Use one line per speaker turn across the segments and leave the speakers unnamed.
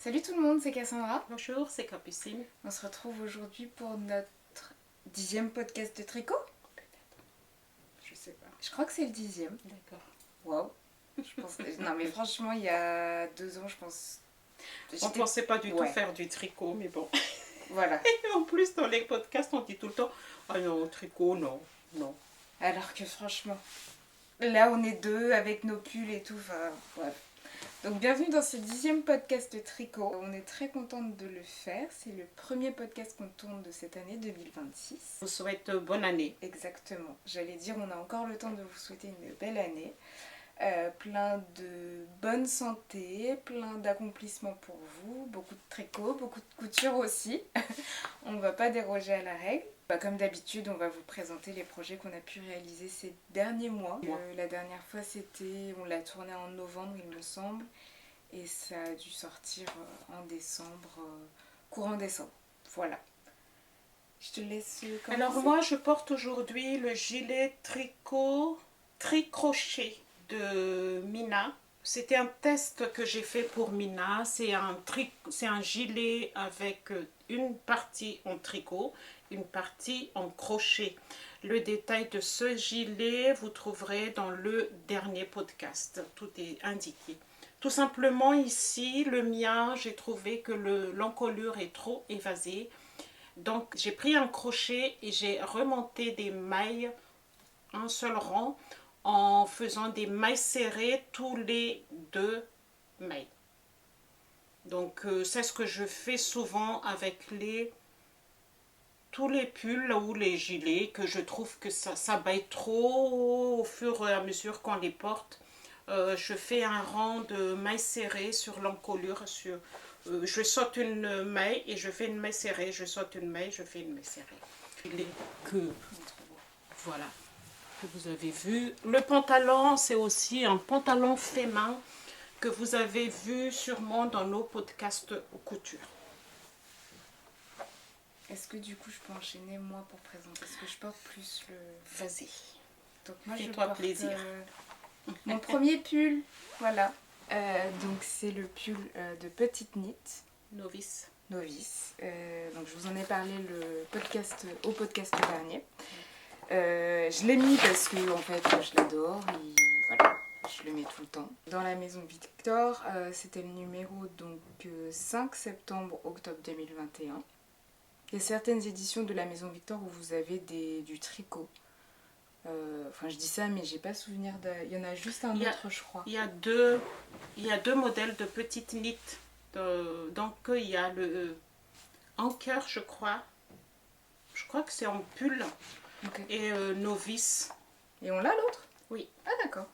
Salut tout le monde, c'est Cassandra.
Bonjour, c'est Capucine.
On se retrouve aujourd'hui pour notre 10e podcast de tricot.
Je sais pas.
Je crois que c'est le 10e.
D'accord.
Waouh. Non mais franchement, il y a 2 ans, je pense...
On ne pensait pas du tout faire du tricot, mais bon.
Voilà.
Et en plus, dans les podcasts, on dit tout le temps « Ah non, tricot, non, non. »
Alors que franchement, là on est deux avec nos pulls et tout, enfin bref. Donc bienvenue dans ce 10e podcast de tricot. On est très contente de le faire. C'est le premier podcast qu'on tourne de cette année 2026.
Je vous souhaite bonne année.
Exactement. J'allais dire, on a encore le temps de vous souhaiter une belle année. Plein de bonne santé, plein d'accomplissements pour vous, beaucoup de tricot, beaucoup de couture aussi. On ne va pas déroger à la règle. Comme d'habitude, on va vous présenter les projets qu'on a pu réaliser ces derniers mois. La dernière fois, on l'a tourné en novembre, il me semble, et ça a dû sortir en décembre, courant décembre. Voilà. Je te laisse commencer.
Alors moi, je porte aujourd'hui le gilet tricrochet de Mina. C'était un test que j'ai fait pour Mina. C'est un gilet avec une partie en tricot, une partie en crochet. Le détail de ce gilet, vous trouverez dans le dernier podcast. Tout est indiqué. Tout simplement ici, le mien, j'ai trouvé que l'encolure est trop évasée. Donc j'ai pris un crochet et j'ai remonté des mailles, un seul rang, en faisant des mailles serrées tous les 2 mailles. Donc c'est ce que je fais souvent avec tous les pulls ou les gilets, que je trouve que ça baille trop au fur et à mesure qu'on les porte. Je fais un rang de mailles serrées sur l'encolure. Je saute une maille et je fais une maille serrée. Je saute une maille, je fais une maille serrée. Voilà, que vous avez vu. Le pantalon, c'est aussi un pantalon fait main que vous avez vu sûrement dans nos podcasts couture.
Est-ce que du coup je peux enchaîner moi pour présenter? Est-ce que je porte plus le...
Vas-y.
Donc moi je
Fais-toi
porte
plaisir.
mon premier pull, voilà. Donc c'est le pull de Petite Knit.
Novice.
Donc je vous en ai parlé au podcast dernier. Je l'ai mis parce que en fait je l'adore et voilà, je le mets tout le temps. Dans la maison Victor, c'était le numéro donc 5 septembre-octobre 2021. Il y a certaines éditions de la maison Victor où vous avez du tricot. Enfin je dis ça mais j'ai pas souvenir il y en a juste un autre je crois.
Il y a deux modèles de Petite Knit. Donc il y a le Anker, je crois que c'est en pull. Okay. Et Novice.
Et on l'a l'autre?
Oui.
Ah d'accord.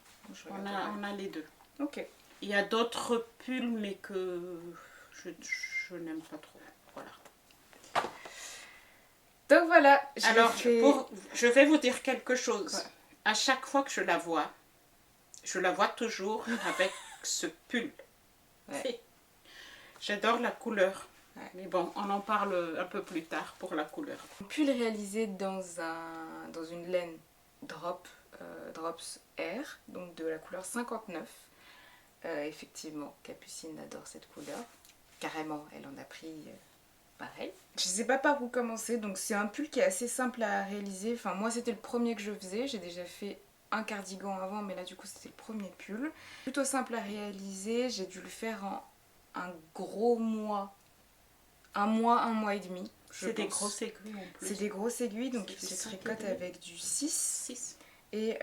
On a les deux.
Ok.
Il y a d'autres pulls mais que je n'aime pas trop. Voilà.
Donc voilà.
Je vais vous dire quelque chose.
Ouais.
À chaque fois que je la vois toujours avec ce pull.
Ouais.
J'adore la couleur. Ouais. Mais bon, on en parle un peu plus tard pour la couleur.
Un pull réalisé dans une laine Drops Air, donc de la couleur 59. Effectivement, Capucine adore cette couleur. Carrément, elle en a pris pareil. Je sais pas par où commencer, donc c'est un pull qui est assez simple à réaliser. Enfin, moi c'était le premier que je faisais. J'ai déjà fait un cardigan avant, mais là du coup c'était le premier pull. Plutôt simple à réaliser. J'ai dû le faire en un gros mois. Un mois et demi.
C'est des grosses aiguilles en plus.
C'est des grosses aiguilles, donc il se tricote avec du 6. Et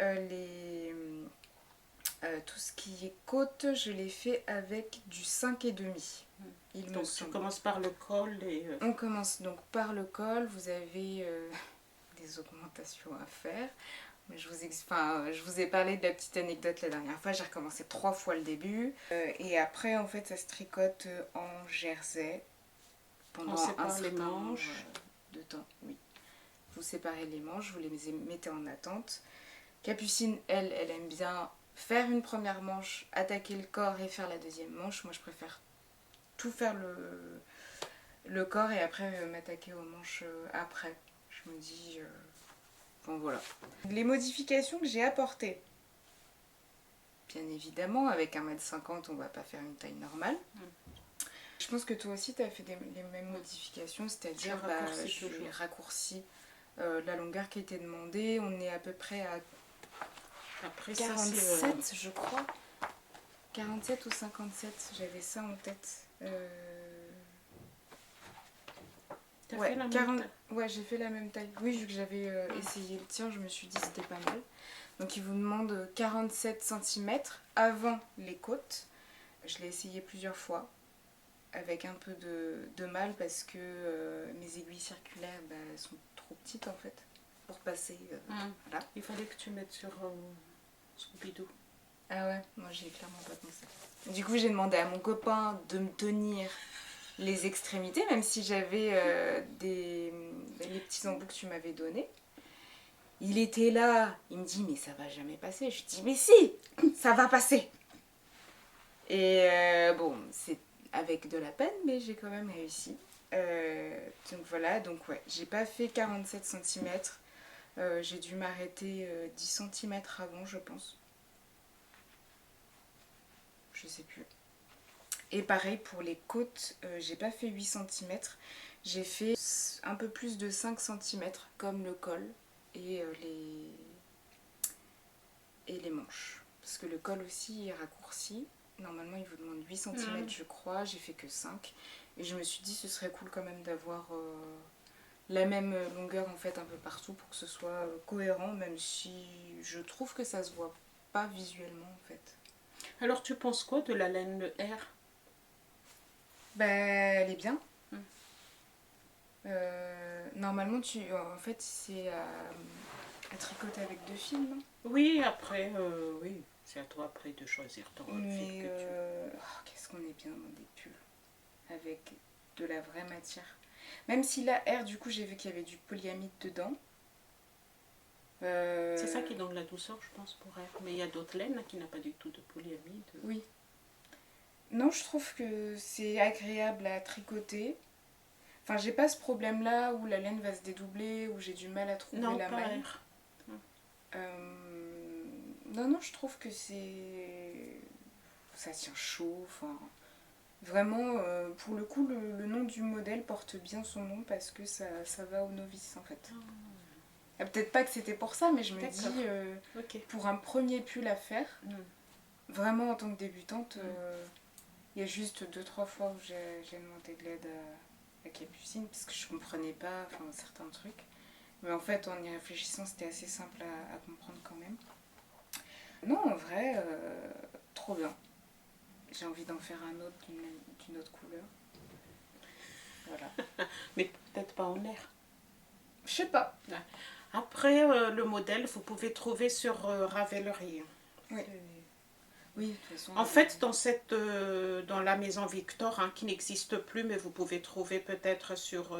tout ce qui est côte, je l'ai fait avec du 5,5.
Donc tu commences par le col et...
On commence donc par le col, vous avez des augmentations à faire. Mais je vous ai parlé de la petite anecdote la dernière fois, j'ai recommencé 3 fois le début. Et après en fait ça se tricote en jersey. Pendant un certain nombre de temps, oui. Vous séparez les manches, vous les mettez en attente. Capucine, elle aime bien faire une première manche, attaquer le corps et faire la deuxième manche. Moi, je préfère tout faire le corps et après m'attaquer aux manches après. Je me dis... Bon, voilà. Les modifications que j'ai apportées. Bien évidemment, avec 1,50 m, on ne va pas faire une taille normale. Je pense que toi aussi, tu as fait les mêmes modifications, c'est-à-dire j'ai raccourci la longueur qui était demandée. On est à peu près à
Après
47, je crois. 47 ou 57, j'avais ça en tête.
T'as
Ouais,
fait la
40...
même taille.
ouais, j'ai fait la même taille. Oui, vu que j'avais essayé le tien, je me suis dit que c'était pas mal. Donc il vous demande 47 cm avant les côtes. Je l'ai essayé plusieurs fois, avec un peu de mal parce que mes aiguilles circulaires sont trop petites en fait, pour passer. Voilà.
Il fallait que tu mettes sur Scooby-Doo.
Ah ouais, moi j'ai clairement pas pensé. Du coup j'ai demandé à mon copain de me tenir les extrémités, même si j'avais les petits embouts que tu m'avais donnés. Il était là, il me dit mais ça va jamais passer. Je dis mais si, ça va passer. Et bon, c'est avec de la peine, mais j'ai quand même réussi. Donc voilà, donc ouais, j'ai pas fait 47 cm. J'ai dû m'arrêter 10 cm avant, je pense. Je sais plus. Et pareil pour les côtes, j'ai pas fait 8 cm. J'ai fait un peu plus de 5 cm, comme le col et les manches. Parce que le col aussi est raccourci. Normalement, il vous demande 8 cm, je crois. J'ai fait que 5. Et je me suis dit, ce serait cool quand même d'avoir la même longueur en fait un peu partout pour que ce soit cohérent, même si je trouve que ça se voit pas visuellement en fait.
Alors, tu penses quoi de la laine R?
Bah, elle est bien. Normalement, en fait, c'est à tricoter avec 2 fils, non?
Oui, après, oui, c'est à toi après de choisir ton fil
Mais
que tu...
qu'est-ce qu'on est bien dans des pulls avec de la vraie matière. Même si la R, du coup, j'ai vu qu'il y avait du polyamide dedans.
C'est ça qui donne la douceur, je pense, pour R. Mais il y a d'autres laines qui n'ont pas du tout de polyamide.
Oui. Non, je trouve que c'est agréable à tricoter. Enfin, j'ai pas ce problème-là où la laine va se dédoubler, où j'ai du mal à trouver
Non,
la
pas
maille.
R.
Non, je trouve que c'est... ça tient chaud, enfin... Vraiment, pour le coup, le nom du modèle porte bien son nom parce que ça va aux novices, en fait. Peut-être pas que c'était pour ça, mais je me dis, pour un premier pull à faire, vraiment en tant que débutante, il y a juste 2-3 fois où j'ai demandé de l'aide à Capucine parce que je comprenais pas certains trucs. Mais en fait, en y réfléchissant, c'était assez simple à comprendre quand même. Non, en vrai, trop bien. J'ai envie d'en faire un autre d'une autre couleur. Voilà.
Mais peut-être pas en R.
Je sais pas.
Après, le modèle, vous pouvez trouver sur Ravelry.
Oui. Oui, de toute façon.
En fait, dans la maison Victor, hein, qui n'existe plus, mais vous pouvez trouver peut-être sur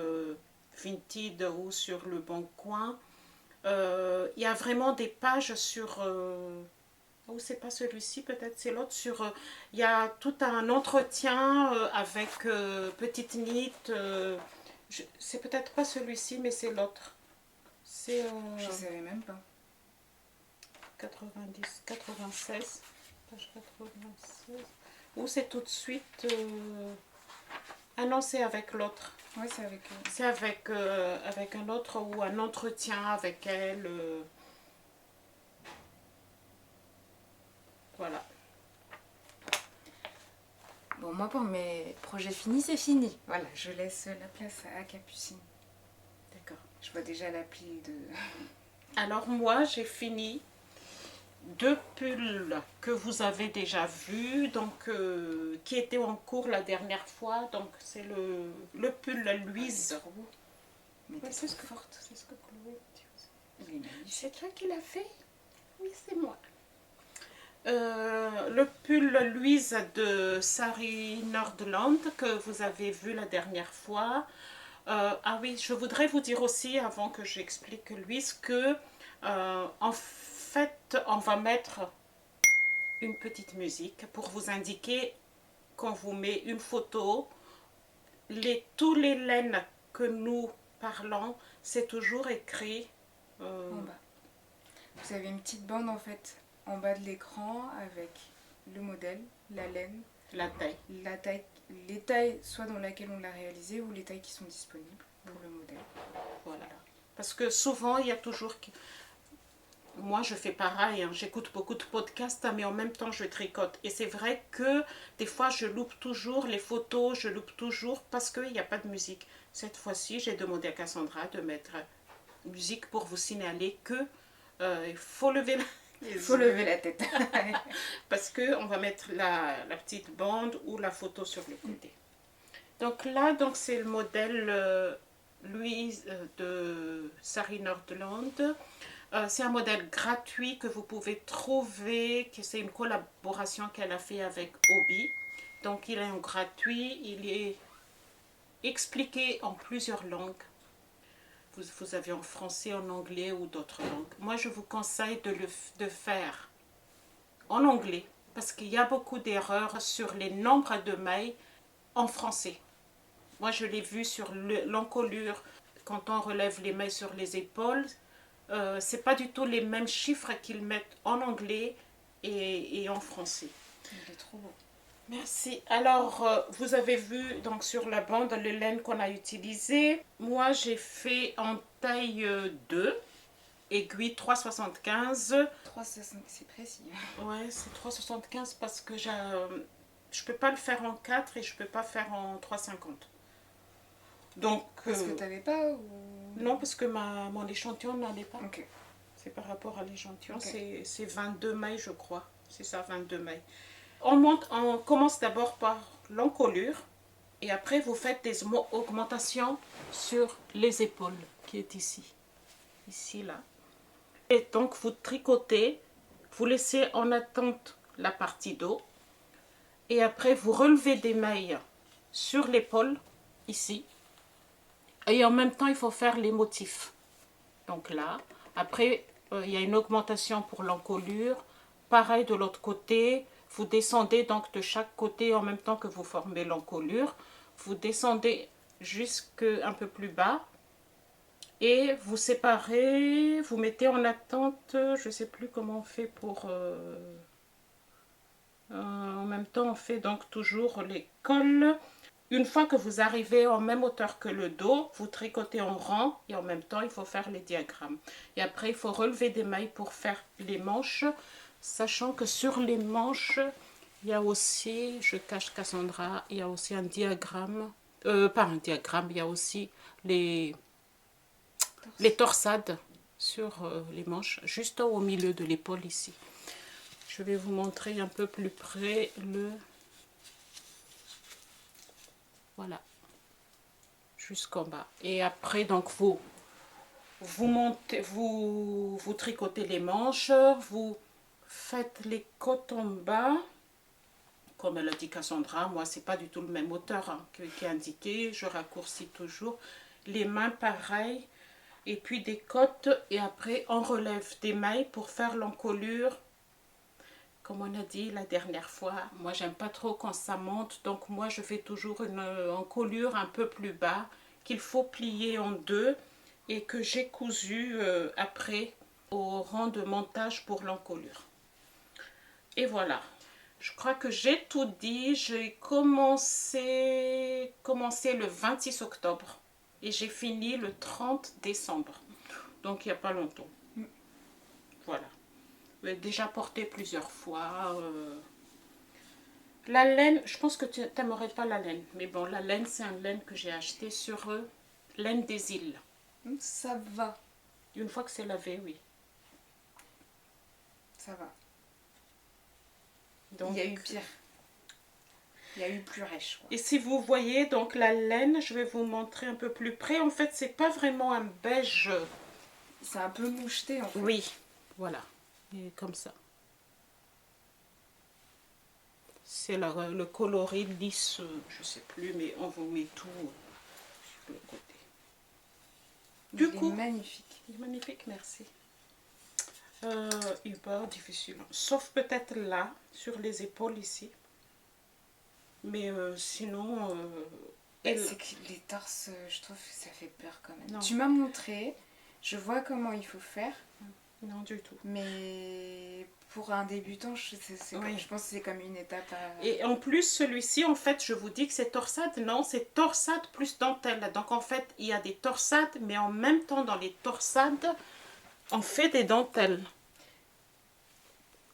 Vinted ou sur Le Bon Coin, il y a vraiment des pages sur... ou c'est pas celui-ci, peut-être c'est l'autre. Il y a tout un entretien avec Petite Nit. C'est peut-être pas celui-ci, mais c'est l'autre. C'est...
Je savais même pas.
90, 96, page 96. Ou c'est tout de suite... Ah non, c'est avec l'autre.
Oui, c'est avec eux.
C'est avec un autre ou un entretien avec elle. Voilà.
Bon, moi, pour mes projets finis, c'est fini. Voilà, je laisse la place à Capucine.
D'accord.
Je vois déjà l'appli de...
Alors moi, j'ai fini 2 pulls que vous avez déjà vus, donc qui étaient en cours la dernière fois. Donc c'est le pull Louise.
Mais
Ouais,
t'es
c'est
trop forte.
c'est ce que Chloé dit.
Il est magnifique.
C'est toi qui l'as fait? Oui, c'est moi. Le pull Louise de Sari Nordland que vous avez vu la dernière fois. Ah oui, je voudrais vous dire aussi, avant que j'explique Louise, que en fait, on va mettre une petite musique pour vous indiquer quand vous met une photo, tous les laines que nous parlons, c'est toujours écrit
En bas. Vous avez une petite bande en fait en bas de l'écran avec le modèle, la laine,
La taille.
les tailles soit dans laquelle on l'a réalisé ou les tailles qui sont disponibles pour le modèle.
Voilà. Parce que souvent, il y a toujours... Moi, je fais pareil, hein. J'écoute beaucoup de podcasts, mais en même temps, je tricote. Et c'est vrai que des fois, je loupe toujours les photos, je loupe toujours parce qu'il n'y a pas de musique. Cette fois-ci, j'ai demandé à Cassandra de mettre musique pour vous signaler que il faut lever
la tête.
parce qu'on va mettre la petite bande ou la photo sur le côté. Donc là, donc c'est le modèle Louise de Sari Nordland. C'est un modèle gratuit que vous pouvez trouver, que c'est une collaboration qu'elle a fait avec Obi. Donc il est en gratuit, il est expliqué en plusieurs langues. Vous avez en français, en anglais ou d'autres langues. Moi, je vous conseille de faire en anglais parce qu'il y a beaucoup d'erreurs sur les nombres de mailles en français. Moi, je l'ai vu sur l'encolure, quand on relève les mailles sur les épaules. C'est pas du tout les mêmes chiffres qu'ils mettent en anglais et en français.
Il est trop beau.
Merci. Alors, vous avez vu donc sur la bande le laine qu'on a utilisé. Moi, j'ai fait en taille 2, aiguille 3,75.
3,60, c'est précis.
Ouais, c'est 3,75 parce que je peux pas le faire en 4 et je peux pas faire en 3,50. Donc,
parce que t'avais pas ou...
Non, parce que mon échantillon n'en est pas.
Ok.
C'est par rapport à l'échantillon.
Okay.
C'est 22 mailles, je crois. C'est ça, 22 mailles. On commence d'abord par l'encolure. Et après, vous faites des augmentations sur les épaules, qui est ici. Ici, là. Et donc, vous tricotez. Vous laissez en attente la partie dos. Et après, vous relevez des mailles sur l'épaule, ici. Et en même temps, il faut faire les motifs. Donc là, après, il y a une augmentation pour l'encolure. Pareil de l'autre côté, vous descendez donc de chaque côté en même temps que vous formez l'encolure. Vous descendez jusqu'un peu plus bas. Et vous séparez, vous mettez en attente, je ne sais plus comment on fait pour... en même temps, on fait donc toujours les cols. Une fois que vous arrivez en même hauteur que le dos, vous tricotez en rang et en même temps, il faut faire les diagrammes. Et après, il faut relever des mailles pour faire les manches, sachant que sur les manches, il y a aussi, je cache Cassandra, il y a aussi un diagramme, pas un diagramme, il y a aussi les torsades sur les manches, juste au milieu de l'épaule ici. Je vais vous montrer un peu plus près le... Voilà, jusqu'en bas. Et après, donc, vous tricotez les manches, vous faites les côtes en bas, comme elle a dit Cassandra. Moi, c'est pas du tout le même hauteur hein, qui est indiqué. Je raccourcis toujours. Les mains, pareil. Et puis des côtes. Et après, on relève des mailles pour faire l'encolure. Comme on a dit la dernière fois, moi j'aime pas trop quand ça monte, donc moi je fais toujours une encolure un peu plus bas qu'il faut plier en deux et que j'ai cousu après au rang de montage pour l'encolure. Et voilà, je crois que j'ai tout dit. J'ai commencé le 26 octobre et j'ai fini le 30 décembre, donc il n'y a pas longtemps. Voilà. Déjà porté plusieurs fois. La laine, je pense que tu n'aimerais pas la laine. Mais bon, la laine, c'est un laine que j'ai acheté sur Laine des Îles.
Ça va.
Une fois que c'est lavé, oui.
Ça va.
Donc,
il y a eu pire. Il y a eu plus rêche.
Et si vous voyez, donc la laine, je vais vous montrer un peu plus près. En fait, c'est pas vraiment un beige.
C'est un peu moucheté en fait.
Oui, voilà. Et comme ça. C'est le coloris lisse, je sais plus, mais on vous met tout sur le côté. Du coup,
il est magnifique.
Il est magnifique, merci. Il part difficile. Sauf peut-être là, sur les épaules ici. Mais sinon...
C'est que les torses, je trouve que ça fait peur quand même. Non. Tu m'as montré, je vois comment il faut faire.
Non, du tout.
Mais pour un débutant,
Oui.
je pense que c'est comme une étape à...
Et en plus, celui-ci, en fait, je vous dis que c'est torsade. Non, c'est torsade plus dentelle. Donc, en fait, il y a des torsades, mais en même temps, dans les torsades, on fait des dentelles.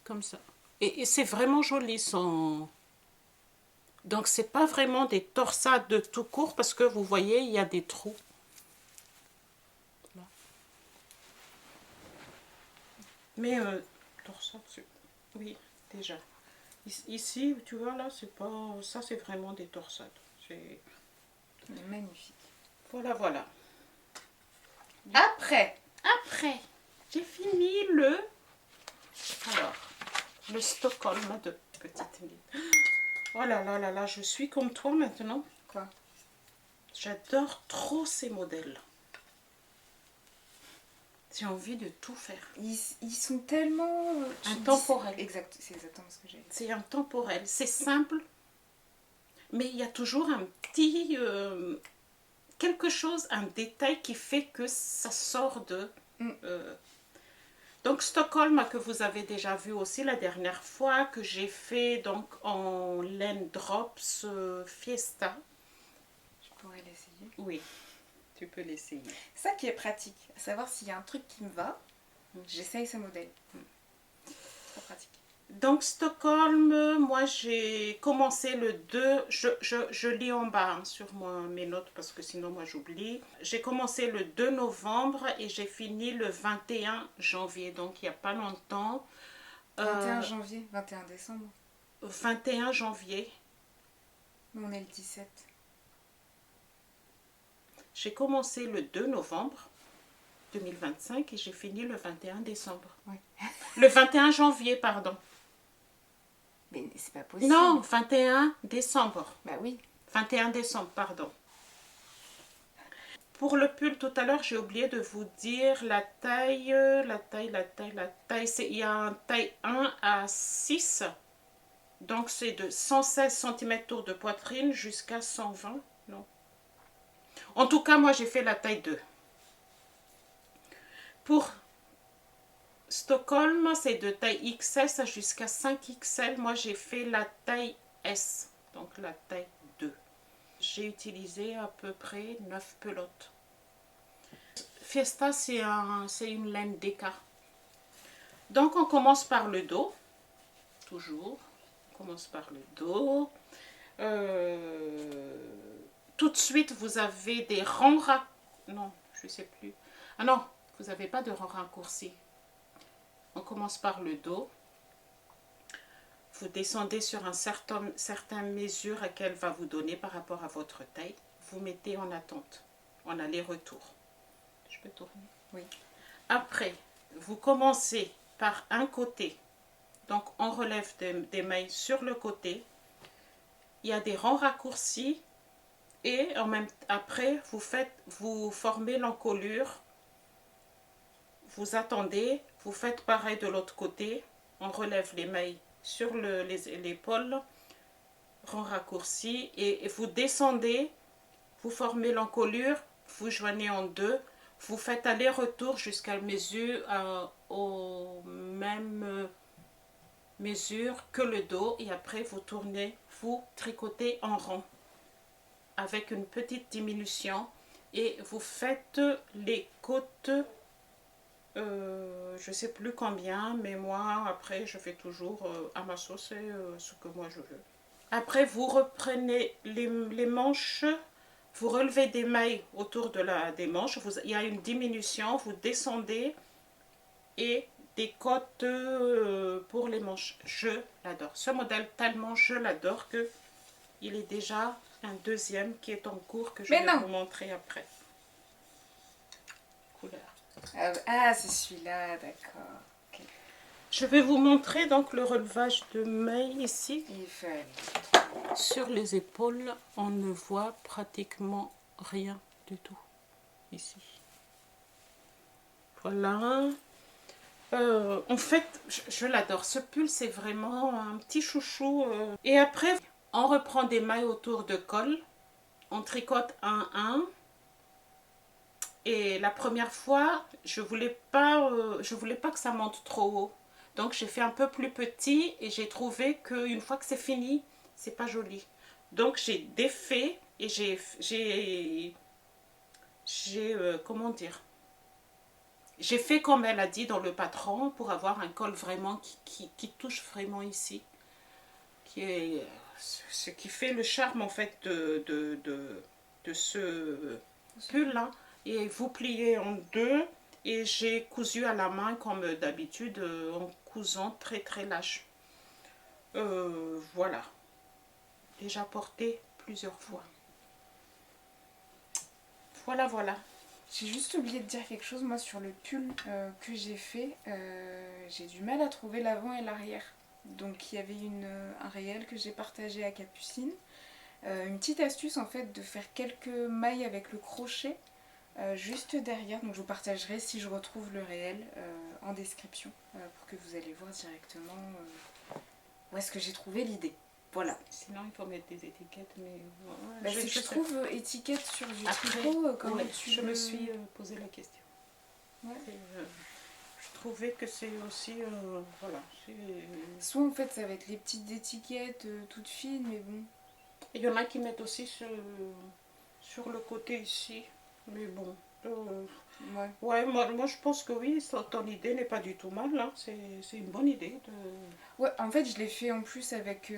Comme ça. Et c'est vraiment joli, son... Donc, c'est pas vraiment des torsades de tout court, parce que vous voyez, il y a des trous. Là. Mais, torsade, oui, déjà. Ici, tu vois, là, c'est pas... Ça, c'est vraiment des torsades. C'est...
Magnifique.
Voilà, voilà.
Après,
J'ai fini le... Alors, le Stockholm de petite Mille. Oh là là là là, je suis comme toi maintenant.
quoi?
J'adore trop ces modèles. J'ai envie de tout faire.
Ils sont tellement...
Intemporels.
Exact, c'est exactement ce que j'ai dit.
C'est intemporel, c'est simple, mais il y a toujours un petit... quelque chose, un détail qui fait que ça sort de... Donc Stockholm, que vous avez déjà vu aussi la dernière fois, que j'ai fait donc en laine drops Fiesta.
Je pourrais l'essayer.
Oui, tu peux l'essayer.
C'est ça qui est pratique. À savoir s'il y a un truc qui me va, j'essaye ce modèle. Très pratique.
Donc Stockholm, moi j'ai commencé le 2, je lis en bas hein, sur mes notes parce que sinon moi j'oublie. J'ai commencé le 2 novembre et j'ai fini le 21 janvier, donc il n'y a pas longtemps.
21 janvier, 21 décembre.
21 janvier.
On est le 17.
J'ai commencé le 2 novembre 2025 et j'ai fini le 21 décembre.
Oui.
Le 21 janvier, pardon.
Mais c'est pas possible.
Non, 21 décembre.
Bah oui.
21 décembre, pardon. Pour le pull, tout à l'heure, j'ai oublié de vous dire la taille. Il y a un taille 1 à 6. Donc, c'est de 116 cm tour de poitrine jusqu'à 120. Non. En tout cas, moi, j'ai fait la taille 2. Pour Stockholm, c'est de taille XS jusqu'à 5XL. Moi, j'ai fait la taille S, donc la taille 2. J'ai utilisé à peu près 9 pelotes. Fiesta, c'est une laine DK. Donc, on commence par le dos. Toujours. On commence par le dos. Tout de suite, vous avez des rangs raccourcis. Non, je ne sais plus. Ah non, vous n'avez pas de rangs raccourcis. On commence par le dos. Vous descendez sur un certain mesure qu'elle va vous donner par rapport à votre taille. Vous mettez en attente, en aller-retour. Je peux tourner?
Oui.
Après, vous commencez par un côté. Donc, on relève des mailles sur le côté. Il y a des rangs raccourcis. Et après, vous formez l'encolure. Vous attendez. Vous faites pareil de l'autre côté. On relève les mailles sur l'épaule, rang raccourci, et vous descendez, vous formez l'encolure, vous joignez en deux, vous faites aller-retour jusqu'à mesure aux mêmes mesures que le dos, et après vous tournez, vous tricotez en rond avec une petite diminution, et vous faites les côtes. Je sais plus combien, mais moi après je fais toujours à ma sauce ce que moi je veux. Après vous reprenez les manches, vous relevez des mailles autour des manches, il y a une diminution, vous descendez et des côtes pour les manches. Je l'adore. Ce modèle tellement je l'adore que il est déjà un deuxième qui est en cours que je vais vous montrer après. Couleur.
Ah, c'est celui-là, d'accord. Okay.
Je vais vous montrer donc le relevage de mailles ici.
Il fait...
Sur les épaules, on ne voit pratiquement rien du tout ici. Voilà. En fait, je l'adore. Ce pull, c'est vraiment un petit chouchou. Et après, on reprend des mailles autour de col. On tricote un Et la première fois, je voulais pas que ça monte trop haut. Donc j'ai fait un peu plus petit et j'ai trouvé qu'une fois que c'est fini, c'est pas joli. Donc j'ai défait et comment dire, j'ai fait comme elle a dit dans le patron pour avoir un col vraiment qui touche vraiment ici. Qui est ce qui fait le charme en fait de ce pull là. Et vous pliez en deux et j'ai cousu à la main comme d'habitude en cousant très très lâche. Voilà. Déjà porté plusieurs fois. Voilà, voilà.
J'ai juste oublié de dire quelque chose, moi, sur le pull que j'ai fait. J'ai du mal à trouver l'avant et l'arrière. Donc il y avait un réel que j'ai partagé à Capucine. Une petite astuce en fait de faire quelques mailles avec le crochet juste derrière. Donc je vous partagerai si je retrouve le réel en description pour que vous allez voir directement où est-ce que j'ai trouvé l'idée. Voilà.
Sinon, il faut mettre des étiquettes, mais...
Bah, si je trouve étiquette sur du
après,
tricot, comment tu
je
le...
me suis posé la question.
Ouais.
Je trouvais que c'est aussi... voilà.
Soit en fait ça va être les petites étiquettes toutes fines, mais bon.
Il y en a qui mettent aussi sur le côté ici, mais bon... ouais, moi je pense que oui, ton idée n'est pas du tout mal, hein. C'est une bonne idée.
Ouais, en fait je l'ai fait en plus avec...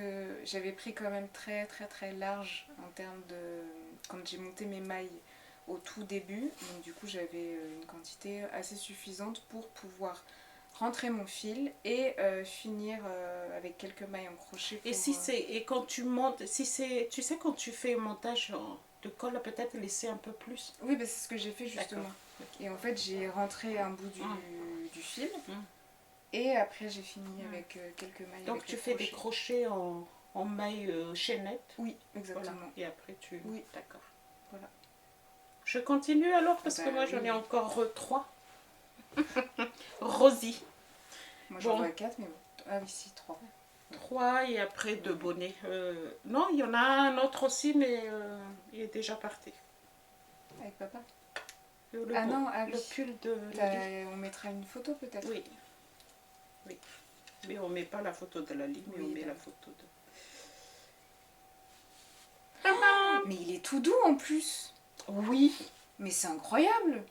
j'avais pris quand même très très très large en termes de... Quand j'ai monté mes mailles au tout début, donc du coup j'avais une quantité assez suffisante pour pouvoir rentrer mon fil et finir avec quelques mailles en crochet. Pour,
et quand tu montes, si c'est... Tu sais quand tu fais un montage de colle, peut-être laisser un peu plus.
Oui, bah, c'est ce que j'ai fait justement. Et en fait, j'ai rentré un bout du fil. Et après, j'ai fini avec quelques mailles.
Donc, tu fais des crochets en mailles chaînettes.
Oui, exactement.
Voilà. Et après, tu...
Oui.
D'accord. Voilà. Je continue alors, parce que moi, j'en ai
oui.
encore 3. Rosie.
Moi, j'en vois 4, mais bon. Ah oui, si, 3.
3 et après 2 bonnets. Non, il y en a un autre aussi, mais il est déjà parti.
Avec papa
Le pull de
Lali. On mettra une photo peut-être.
Oui. Oui. Mais on met pas la photo de Lali, mais on met la photo de...
Mais il est tout doux en plus.
Oui.
Mais c'est incroyable.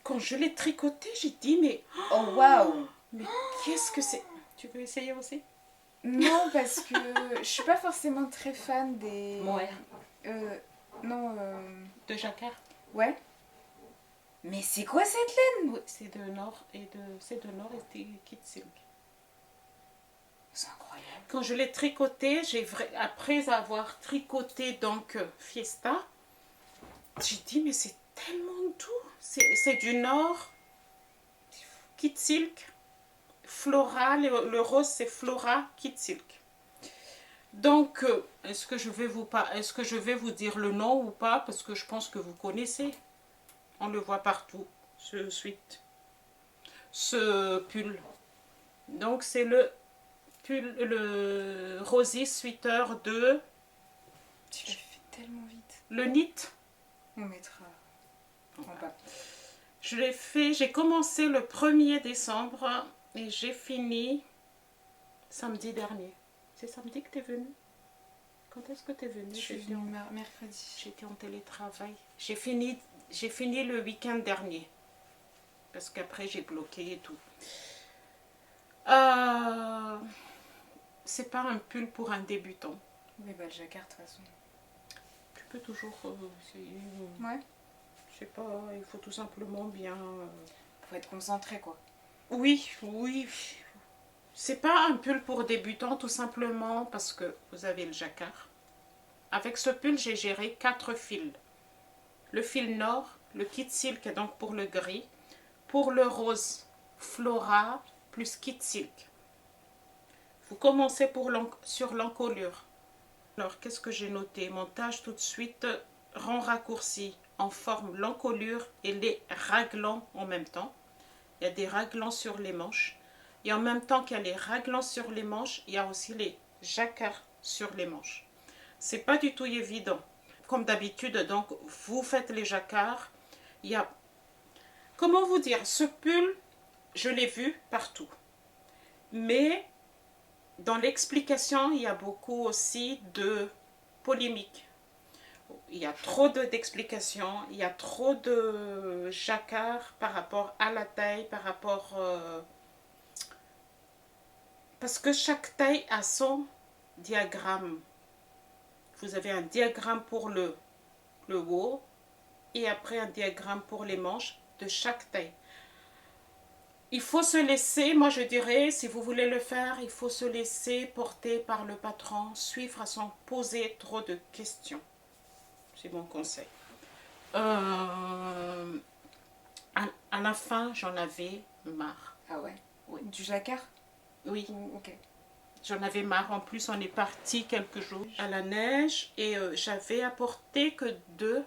Quand je l'ai tricoté, j'ai dit, mais...
Oh, waouh.
Mais qu'est-ce que c'est? Tu veux essayer aussi?
Non, parce que je suis pas forcément très fan des...
Mohair.
Non.
De jacquard.
Ouais. Mais c'est quoi cette laine?
Oui, c'est de Nord et de Kid Silk.
C'est incroyable.
Quand je l'ai tricoté, après avoir tricoté donc Fiesta, j'ai dit mais c'est tellement doux. C'est du Nord, Kid Silk, Flora, le rose c'est Flora Kid Silk. Donc, est-ce que je vais vous dire le nom ou pas? Parce que je pense que vous connaissez. On le voit partout, ce pull. Donc, c'est le Rosy Sweater de...
Tu l'as fait tellement vite.
Le knit.
On mettra en bas.
Je l'ai fait, j'ai commencé le 1er décembre et j'ai fini samedi dernier. C'est samedi que tu es venu? Quand est-ce que tu es venu?
Je suis venue mercredi.
J'étais en télétravail. J'ai fini le week-end dernier. Parce qu'après j'ai bloqué et tout. C'est pas un pull pour un débutant.
Oui, bah le jacquard de toute façon.
Tu peux toujours essayer.
Ouais.
Je sais pas, il faut tout simplement bien...
Faut être concentré quoi.
Oui. C'est pas un pull pour débutant tout simplement parce que vous avez le jacquard. Avec ce pull, j'ai géré 4 fils. Le fil nord, le Kid Silk donc pour le gris. Pour le rose, Flora plus Kid Silk. Vous commencez sur l'encolure. Alors, qu'est-ce que j'ai noté? Montage tout de suite, rang raccourci en forme l'encolure et les raglans en même temps. Il y a des raglans sur les manches. Et en même temps qu'il y a les raglans sur les manches, il y a aussi les jacquards sur les manches. C'est pas du tout évident. Comme d'habitude, donc, vous faites les jacquards Il y a... Comment vous dire, ce pull, je l'ai vu partout. Mais dans l'explication, il y a beaucoup aussi de polémiques. Il y a trop d'explications, il y a trop de jacquard par rapport à la taille, par rapport... parce que chaque taille a son diagramme. Vous avez un diagramme pour le haut et après un diagramme pour les manches de chaque taille. Il faut se laisser, moi je dirais, si vous voulez le faire, il faut se laisser porter par le patron, suivre sans poser trop de questions. C'est mon conseil. À la fin, j'en avais marre.
Ah ouais?
Oui.
Du jacquard?
Oui.
Ok.
J'en avais marre. En plus, on est parti quelques jours à la neige et j'avais apporté que 2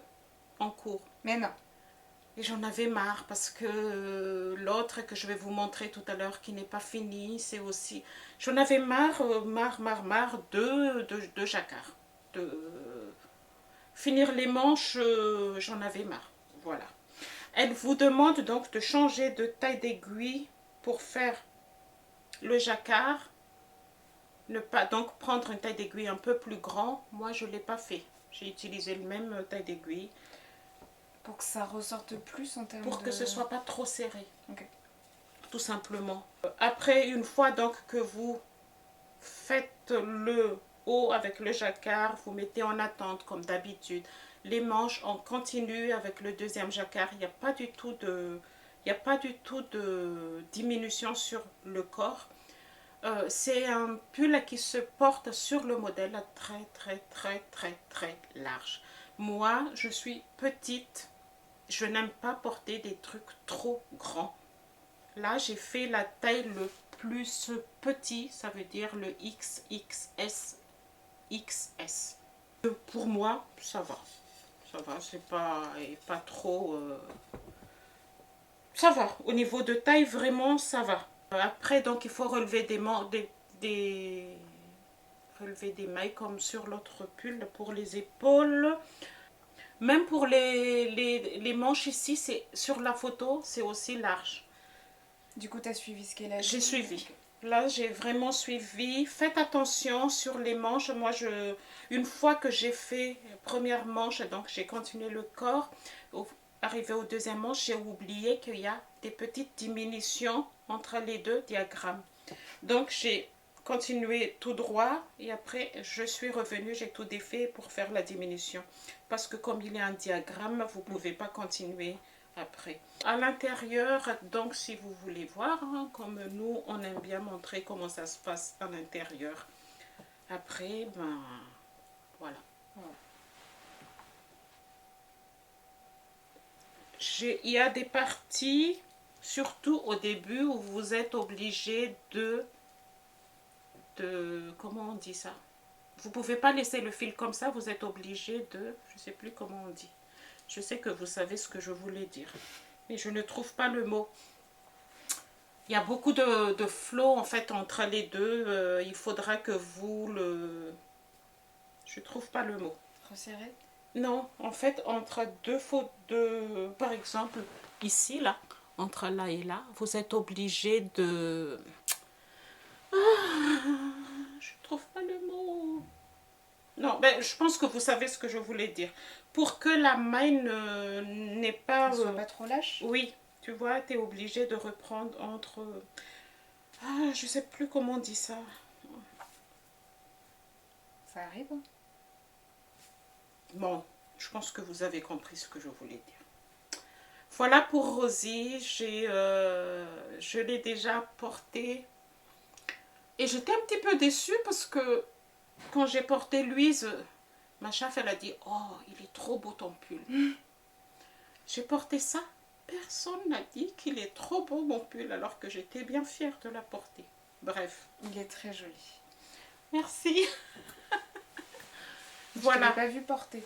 en cours.
Mais non.
Et j'en avais marre parce que l'autre que je vais vous montrer tout à l'heure qui n'est pas fini, c'est aussi... J'en avais marre de jacquard. Finir les manches, j'en avais marre. Voilà. Elle vous demande donc de changer de taille d'aiguille pour faire le jacquard. Ne pas donc prendre une taille d'aiguille un peu plus grand. Moi, je ne l'ai pas fait. J'ai utilisé le même taille d'aiguille.
Pour que ça ressorte plus en termes
pour que ce ne soit pas trop serré.
Okay.
Tout simplement. Après, une fois donc que vous faites le haut avec le jacquard, vous mettez en attente comme d'habitude. Les manches, on continue avec le deuxième jacquard. Il n'y a pas du tout de diminution sur le corps. C'est un pull qui se porte sur le modèle très large. Moi, je suis petite. Je n'aime pas porter des trucs trop grands. Là, j'ai fait la taille le plus petit, ça veut dire le XXS. XS. Pour moi, ça va. Ça va, c'est pas trop... Ça va. Au niveau de taille, vraiment, ça va. Après, donc, il faut relever relever des mailles comme sur l'autre pull pour les épaules. Même pour les manches ici, sur la photo, c'est aussi large.
Du coup, tu as suivi ce qu'elle a dit?
J'ai suivi. Là, j'ai vraiment suivi. Faites attention sur les manches. Moi, une fois que j'ai fait la première manche, donc j'ai continué le corps, arrivé au deuxième manche, j'ai oublié qu'il y a des petites diminutions entre les deux diagrammes. Donc, j'ai continué tout droit et après je suis revenue, j'ai tout défait pour faire la diminution parce que comme il y a un diagramme, vous ne pouvez pas continuer après. À l'intérieur, donc si vous voulez voir, hein, comme nous on aime bien montrer comment ça se passe à l'intérieur. Après, ben voilà. Il y a des parties, surtout au début, où vous êtes obligé comment on dit ça, vous pouvez pas laisser le fil comme ça, vous êtes obligé de, je sais plus comment on dit, je sais que vous savez ce que je voulais dire mais je ne trouve pas le mot. Il y a beaucoup de flow en fait entre les deux, il faudra que vous je trouve pas le mot.
Resserrer?
Non, en fait entre deux par exemple ici là, entre là et là, vous êtes obligé de... je trouve pas le mot. Non, ben, je pense que vous savez ce que je voulais dire. Pour que la maille n'est pas...
Ne soit pas trop lâche?
Oui, tu vois, tu es obligé de reprendre entre... Ah, je sais plus comment on dit ça.
Ça arrive, hein?
Bon, je pense que vous avez compris ce que je voulais dire. Voilà pour Rosie, je l'ai déjà porté. Et j'étais un petit peu déçue parce que quand j'ai porté Louise, ma chef, elle a dit « Oh, il est trop beau ton pull. » J'ai porté ça. Personne n'a dit qu'il est trop beau mon pull alors que j'étais bien fière de la porter. Bref.
Il est très joli.
Merci.
Voilà. Je ne l'ai pas vu porter.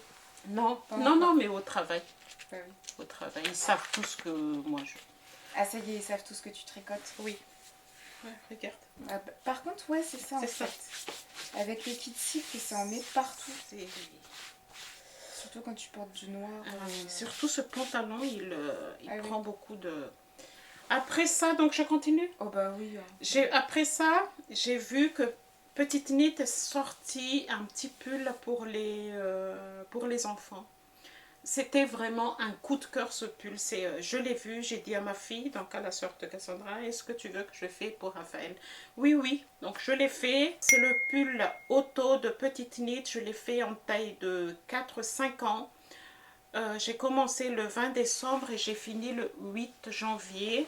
Non, non, mais au travail.
Ah oui.
Au travail. Ils savent tout ce que moi je...
Ah ça y est, ils savent tout ce que tu tricotes.
Oui. Ouais, regarde.
Ah, bah, par contre, ouais, c'est ça en fait. Avec les kits cycles, ça en met partout. Surtout quand tu portes du noir.
Surtout ce pantalon, il
Ah oui.
prend beaucoup de... Après ça, donc je continue.
Oh bah oui.
Après ça, j'ai vu que Petite Nit est sorti un petit pull pour les enfants. C'était vraiment un coup de cœur ce pull. Je l'ai vu, j'ai dit à ma fille, donc à la sœur de Cassandra, est-ce que tu veux que je le fasse pour Raphaël? Oui, oui, donc je l'ai fait. C'est le pull auto de Petite Nit, je l'ai fait en taille de 4-5 ans. J'ai commencé le 20 décembre et j'ai fini le 8 janvier.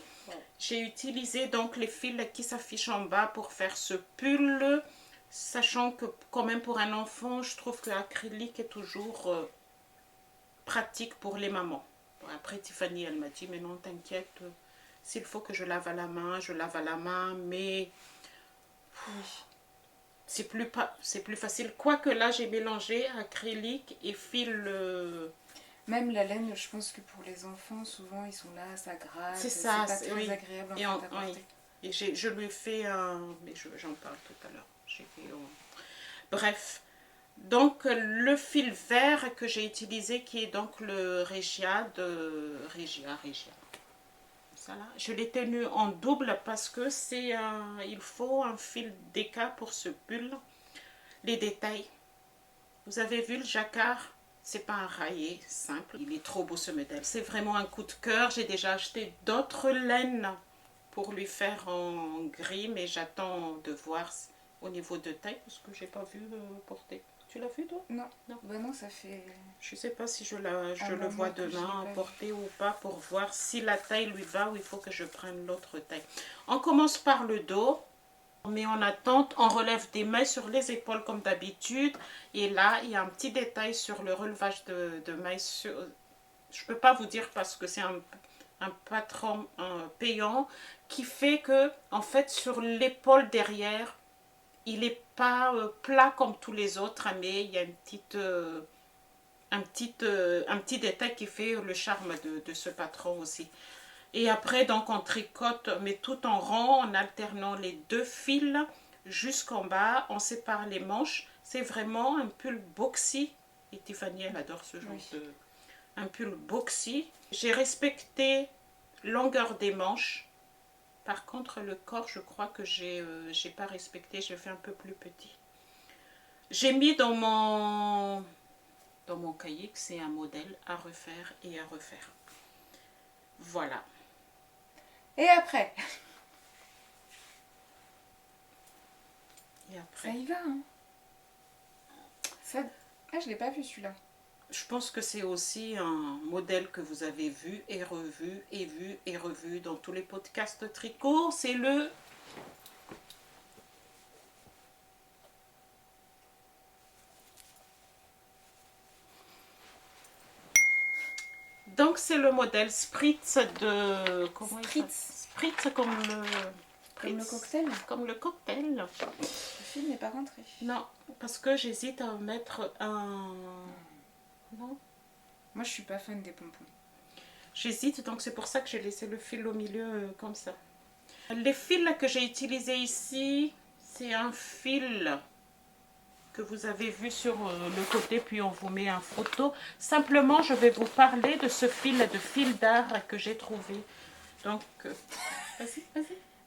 J'ai utilisé donc les fils qui s'affichent en bas pour faire ce pull, sachant que quand même pour un enfant, je trouve que l'acrylique est toujours pratique pour les mamans. Bon, après Tiffany, elle m'a dit, mais non, t'inquiète, s'il faut que je lave à la main, je lave à la main, mais c'est plus facile. Quoique là, j'ai mélangé acrylique et fil...
Même la laine, je pense que pour les enfants, souvent ils sont là, ça gratte.
C'est ça,
c'est pas très
oui.
agréable en
Et
fait,
en-
à porter.
oui. Et je lui ai fait un... Mais j'en parle tout à l'heure. Bref. Donc, le fil vert que j'ai utilisé, qui est donc le Regia de... Regia. Ça là. Je l'ai tenu en double parce que il faut un fil d'éca pour ce pull. Les détails. Vous avez vu le jacquard? C'est pas un rayé simple. Il est trop beau ce modèle. C'est vraiment un coup de cœur. J'ai déjà acheté d'autres laines pour lui faire en gris, mais j'attends de voir au niveau de taille parce que j'ai pas vu porter. Tu l'as vu toi?
Non.
Non.
Bah non, ça fait...
Je sais pas si je
Un
le
moment
vois
que je l'ai
demain
pas
porter ou pas pour voir si la taille lui va ou il faut que je prenne l'autre taille. On commence par le dos. On met en attente, on relève des mailles sur les épaules comme d'habitude. Et là, il y a un petit détail sur le relevage de mailles. Je ne peux pas vous dire parce que c'est un patron payant qui fait que, en fait, sur l'épaule derrière, il n'est pas plat comme tous les autres, mais il y a un petit détail qui fait le charme de ce patron aussi. Et après, donc, on tricote, mais tout en rond, en alternant les deux fils jusqu'en bas. On sépare les manches. C'est vraiment un pull boxy. Et Tiffany, elle adore ce genre de... Un pull boxy. J'ai respecté longueur des manches. Par contre, le corps, je crois que j'ai pas respecté. Je fais un peu plus petit. J'ai mis dans mon cahier que c'est un modèle à refaire et à refaire. Voilà.
Et après?
Et après,
Ça y va, hein. Ça... Ah, je l'ai pas vu celui-là.
je pense que c'est aussi un modèle que vous avez vu et revu et vu et revu dans tous les podcasts tricot. C'est le... Donc c'est le modèle Spritz de... Comment il s'appelle? Spritz comme le...
Comme le cocktail?
Comme le cocktail.
Le fil n'est pas rentré.
Non, parce que j'hésite à mettre un... Non.
Moi, je suis pas fan des pompons.
J'hésite, donc c'est pour ça que j'ai laissé le fil au milieu comme ça. Les fils que j'ai utilisés ici, c'est un fil que vous avez vu sur le côté, puis on vous met en photo. Simplement, je vais vous parler de ce fil d'art que j'ai trouvé. Donc, vas-y.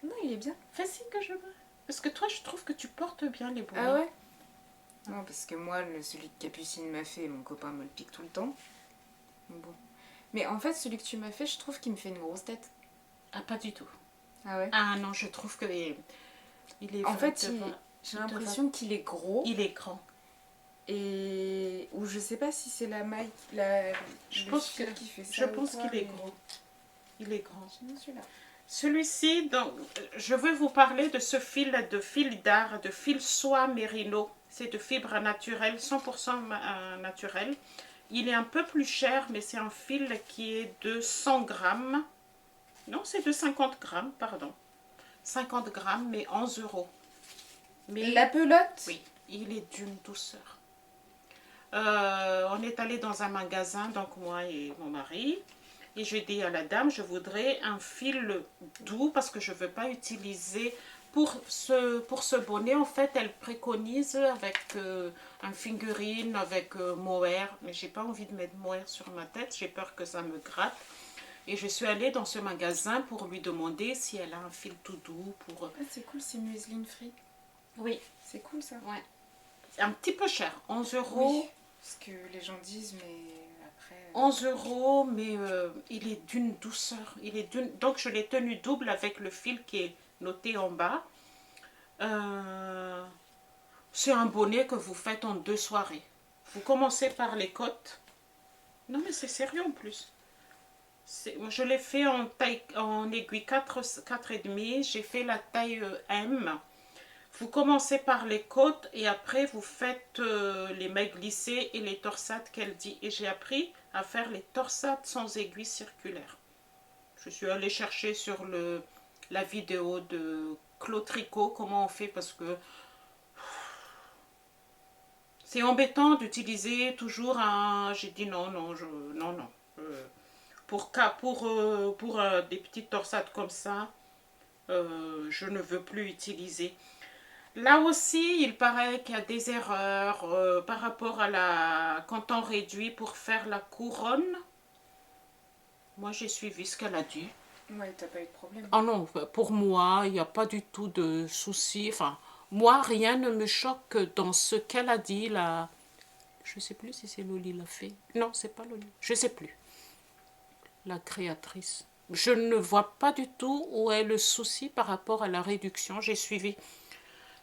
Non, il est bien.
Vas-y que je veux. Parce que toi, je trouve que tu portes bien les bourrées.
Ah ouais? Non, parce que moi, celui que Capucine m'a fait, mon copain me le pique tout le temps. Bon. Mais en fait, celui que tu m'as fait, je trouve qu'il me fait une grosse tête.
Ah, pas du tout.
Ah ouais?
Ah non, je trouve que il est...
En fait, j'ai l'impression qu'il est gros.
Il est grand.
Et... Ou je sais pas si c'est la maille...
Je pense
qui fait ça.
Je pense qu'il est gros. Il est grand.
Non, celui-là.
Celui-ci, je veux vous parler de ce fil d'art, de fil soie mérino. C'est de fibre naturelle, 100% naturel. Il est un peu plus cher, mais c'est un fil qui est de 100 grammes. Non, c'est de 50 grammes, pardon. 50 grammes, mais 11 €. Mais,
La pelote?
oui, il est d'une douceur. On est allé dans un magasin, donc moi et mon mari. Et j'ai dit à la dame, je voudrais un fil doux parce que je ne veux pas utiliser pour ce bonnet, en fait, elle préconise avec un figurine, avec mohair. Mais j'ai pas envie de mettre mohair sur ma tête, j'ai peur que ça me gratte. Et je suis allée dans ce magasin pour lui demander si elle a un fil tout doux pour...
Ah, c'est cool, c'est museline free.
Oui.
C'est cool ça.
Ouais. Un petit peu cher, 11 euros.
Oui, ce que les gens disent, mais après...
11 euros, mais il est d'une douceur. Donc je l'ai tenu double avec le fil qui est noté en bas. C'est un bonnet que vous faites en 2 soirées. Vous commencez par les côtes. Non mais c'est sérieux en plus. Je l'ai fait en aiguille 4,5. J'ai fait la taille M. Vous commencez par les côtes et après vous faites les mailles glissées et les torsades qu'elle dit. Et j'ai appris à faire les torsades sans aiguille circulaire. Je suis allée chercher sur la vidéo de Claude Tricot comment on fait parce que c'est embêtant d'utiliser toujours un... J'ai dit non. Pour des petites torsades comme ça, je ne veux plus utiliser. Là aussi, il paraît qu'il y a des erreurs par rapport à quand on réduit pour faire la couronne. Moi, j'ai suivi ce qu'elle a dit.
Ouais, t'as pas eu de problème.
Ah non, pour moi, il n'y a pas du tout de souci. Enfin, moi, rien ne me choque dans ce qu'elle a dit. Là. Je ne sais plus si c'est Loli l'a fait. Non, c'est pas Loli. Je ne sais plus. La créatrice. Je ne vois pas du tout où est le souci par rapport à la réduction. J'ai suivi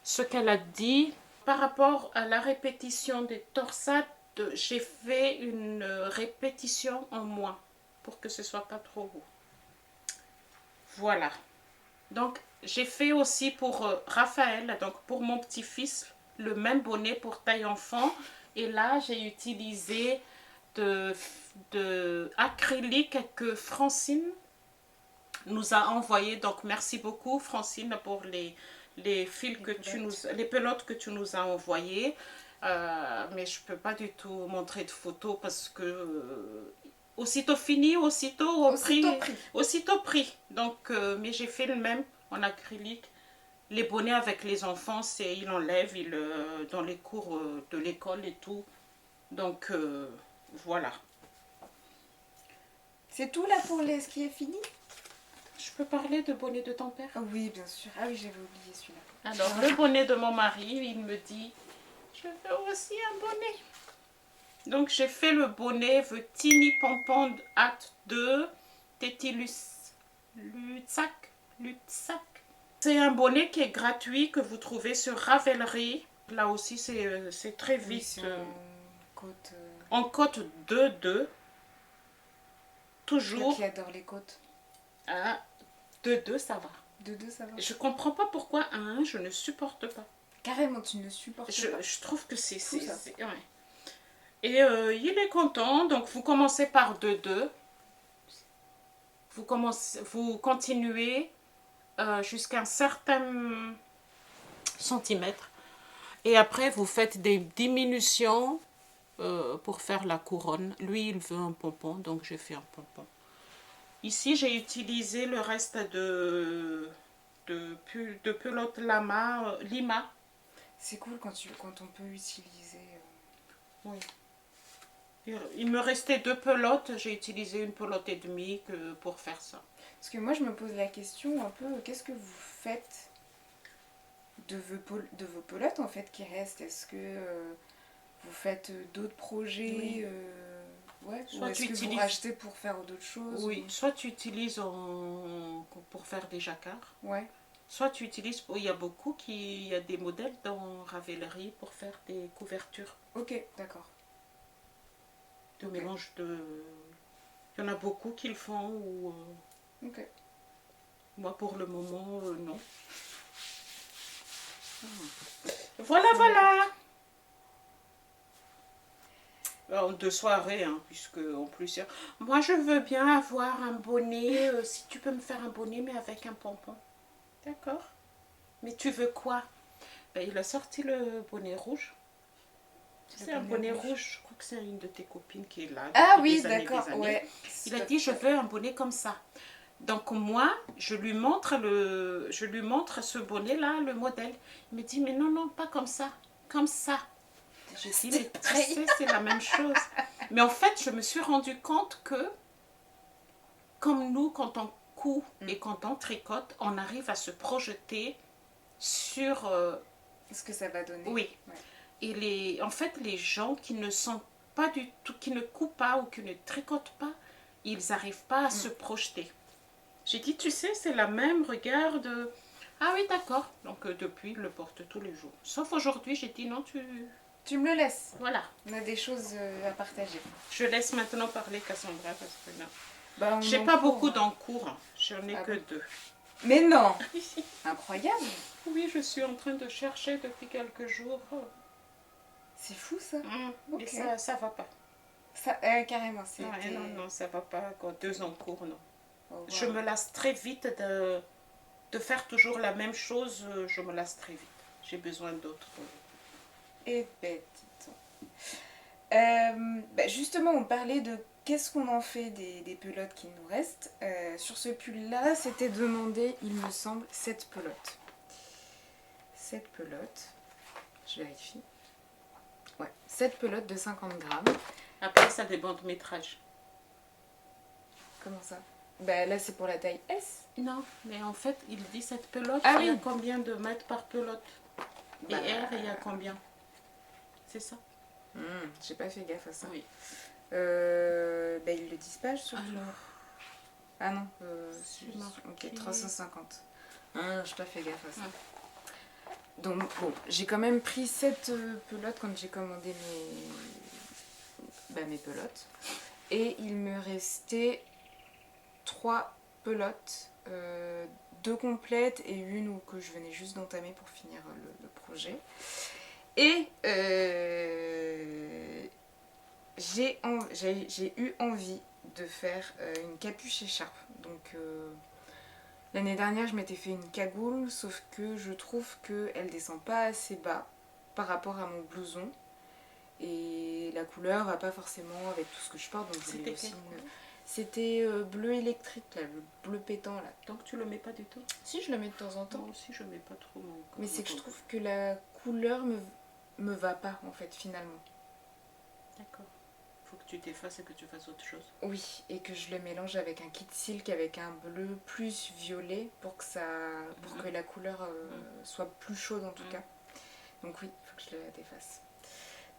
ce qu'elle a dit. Par rapport à la répétition des torsades, j'ai fait une répétition en moins pour que ce soit pas trop haut. Voilà. Donc, j'ai fait aussi pour Raphaël, donc pour mon petit-fils, le même bonnet pour taille enfant. Et là, j'ai utilisé de acrylique que Francine nous a envoyé. Donc, merci beaucoup, Francine, pour les fils les pelotes que tu nous as envoyées. Mais je ne peux pas du tout montrer de photos parce que aussitôt fini, aussitôt pris. Donc, mais j'ai fait le même en acrylique. Les bonnets avec les enfants, il enlève dans les cours de l'école et tout. Donc, voilà.
C'est tout là pour ce qui est fini?
Je peux parler de bonnet de ton père?
Oui, bien sûr. Ah oui, j'avais oublié celui-là.
Alors, le bonnet de mon mari, il me dit, je veux aussi un bonnet. Donc, j'ai fait le bonnet The Tiny Pompon Hat 2 Tétilus Lutsac. C'est un bonnet qui est gratuit que vous trouvez sur Ravelry. Là aussi, c'est très vite.
Oui,
en côte 2-2. Toujours.
Qui adore les côtes.
Ah, 2-2, ça va.
2-2, ça va.
Je comprends pas pourquoi 1, je ne supporte pas.
Carrément, tu ne supportes pas.
Je trouve que c'est
ça.
Ouais. Et il est content, donc vous commencez par 2-2. Vous continuez jusqu'à un certain centimètre. Et après, vous faites des diminutions pour faire la couronne. Lui, il veut un pompon, donc j'ai fait un pompon. Ici, j'ai utilisé le reste de pelote Lima.
C'est cool quand on peut utiliser...
Oui. Il me restait 2 pelotes. J'ai utilisé une pelote et demie pour faire ça.
Parce que moi, je me pose la question un peu, qu'est-ce que vous faites de vos pelotes en fait qui restent? Est-ce que vous faites d'autres projets? Ouais. Ou est-ce que vous rachetez pour faire d'autres choses?
Oui, soit tu utilises pour faire des jacquards.
Ouais.
Soit tu utilises, il y a il y a des modèles dans Ravelry pour faire des couvertures.
Ok, d'accord.
De mélange de... Il y en a beaucoup qui le font ou...
Ok.
Moi pour le moment, non. Voilà. En 2 soirées, hein, puisque en plus... Moi, je veux bien avoir un bonnet, si tu peux me faire un bonnet, mais avec un pompon. D'accord. Mais tu veux quoi? Ben, il a sorti le bonnet rouge. C'est un bonnet rouge. Je crois que c'est une de tes copines qui est là.
Ah oui, d'accord. Ouais.
Il a dit, je veux un bonnet comme ça. Donc moi, je lui montre ce bonnet-là, le modèle. Il me dit, mais non, non, pas comme ça, comme ça. J'ai dit, mais tu sais, c'est la même chose. Mais en fait, je me suis rendu compte que, comme nous, quand on coud et quand on tricote, on arrive à se projeter sur...
ce que ça va donner.
Oui.
Ouais.
Et en fait, les gens qui ne sont pas du tout, qui ne coupent pas ou qui ne tricotent pas, ils n'arrivent pas à se projeter. J'ai dit, tu sais, c'est la même, regarde. Ah oui, d'accord. Donc depuis, il le porte tous les jours. Sauf aujourd'hui, j'ai dit, non,
Tu me le laisses.
Voilà.
On a des choses à partager.
Je laisse maintenant parler Cassandra parce que non.
Bah,
J'ai pas beaucoup d'encours. J'en ai que 2.
Mais non. Incroyable.
Oui, je suis en train de chercher depuis quelques jours.
C'est fou ça.
Et ça va pas.
Ça, carrément, c'est.
Ouais, non, non, ça va pas. Quand 2 encours, non.
Oh, wow.
Je me lasse très vite de faire toujours la même chose. Je me lasse très vite. J'ai besoin d'autres.
Et bête. Bah justement, on parlait de qu'est-ce qu'on en fait des pelotes qui nous restent. Sur ce pull-là, c'était demandé, il me semble, 7 pelotes. 7 pelotes. Je vérifie. Ouais, 7 pelotes de 50 grammes.
Après, ça dépend de métrage.
Comment ça? Bah là, c'est pour la taille S.
Non, mais en fait, il dit cette pelote,
Ah
il y a
oui.
combien de mètres par pelote? Et
Bah,
R, il y a combien? C'est ça?
J'ai pas fait gaffe à ça.
Oui.
Bah ils le disent pas surtout.
Alors,
Ah non,
marqué.
ok, 350. Ah, j'ai pas fait gaffe à ça. Donc bon, j'ai quand même pris 7 pelotes quand j'ai commandé mes pelotes. Et il me restait 3 pelotes, 2 complètes et une que je venais juste d'entamer pour finir le projet. Et j'ai eu envie de faire une capuche écharpe. Donc l'année dernière je m'étais fait une cagoule, sauf que je trouve qu'elle descend pas assez bas par rapport à mon blouson. Et la couleur va pas forcément avec tout ce que je porte. Donc c'était bleu électrique, là, le bleu pétant là.
Donc tu le mets pas du tout?
Si, je le mets de temps en temps.
Moi aussi, je mets pas trop mon corps.
Mais c'est que je trouve que la couleur me va pas en fait finalement.
D'accord. Faut que tu t'effaces et que tu fasses autre chose.
Oui, et que je le mélange avec un kit silk avec un bleu plus violet pour que la couleur soit plus chaude en tout cas. Donc oui, il faut que je le défasse.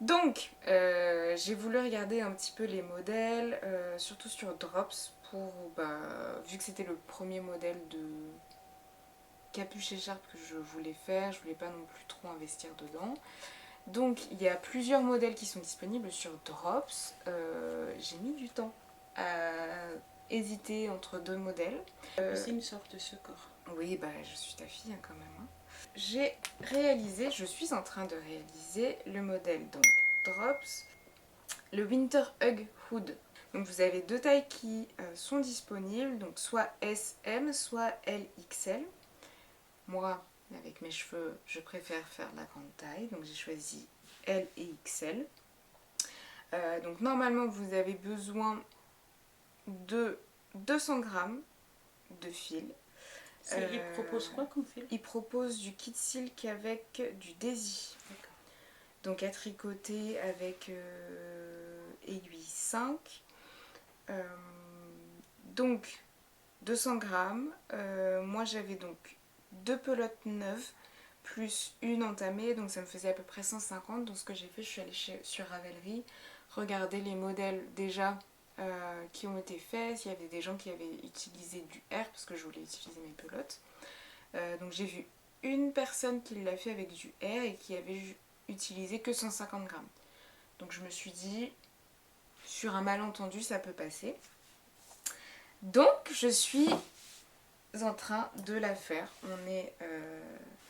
Donc, j'ai voulu regarder un petit peu les modèles, surtout sur Drops, vu que c'était le premier modèle de capuche écharpe que je voulais faire, je voulais pas non plus trop investir dedans. Donc, il y a plusieurs modèles qui sont disponibles sur Drops. J'ai mis du temps à hésiter entre 2 modèles.
C'est une sorte de secours.
Oui, bah, je suis ta fille hein, quand même. Hein. Je suis en train de réaliser le modèle donc Drops, le Winter Hug Hood. Donc vous avez 2 tailles qui sont disponibles, donc soit SM, soit LXL. Moi, avec mes cheveux, je préfère faire la grande taille, donc j'ai choisi L et XL. Donc normalement, vous avez besoin de 200 grammes de fil.
Il propose quoi comme fil?
Il propose du kit silk avec du Daisy. Donc à tricoter avec aiguille 5. Donc 200 grammes. Moi j'avais donc 2 pelotes neuves plus une entamée. Donc ça me faisait à peu près 150. Donc ce que j'ai fait, je suis allée sur Ravelry regarder les modèles déjà qui ont été faits, s'il y avait des gens qui avaient utilisé du R parce que je voulais utiliser mes pelotes. Donc j'ai vu une personne qui l'a fait avec du R et qui avait utilisé que 150 grammes. Donc je me suis dit, sur un malentendu, ça peut passer. Donc je suis en train de la faire. On est,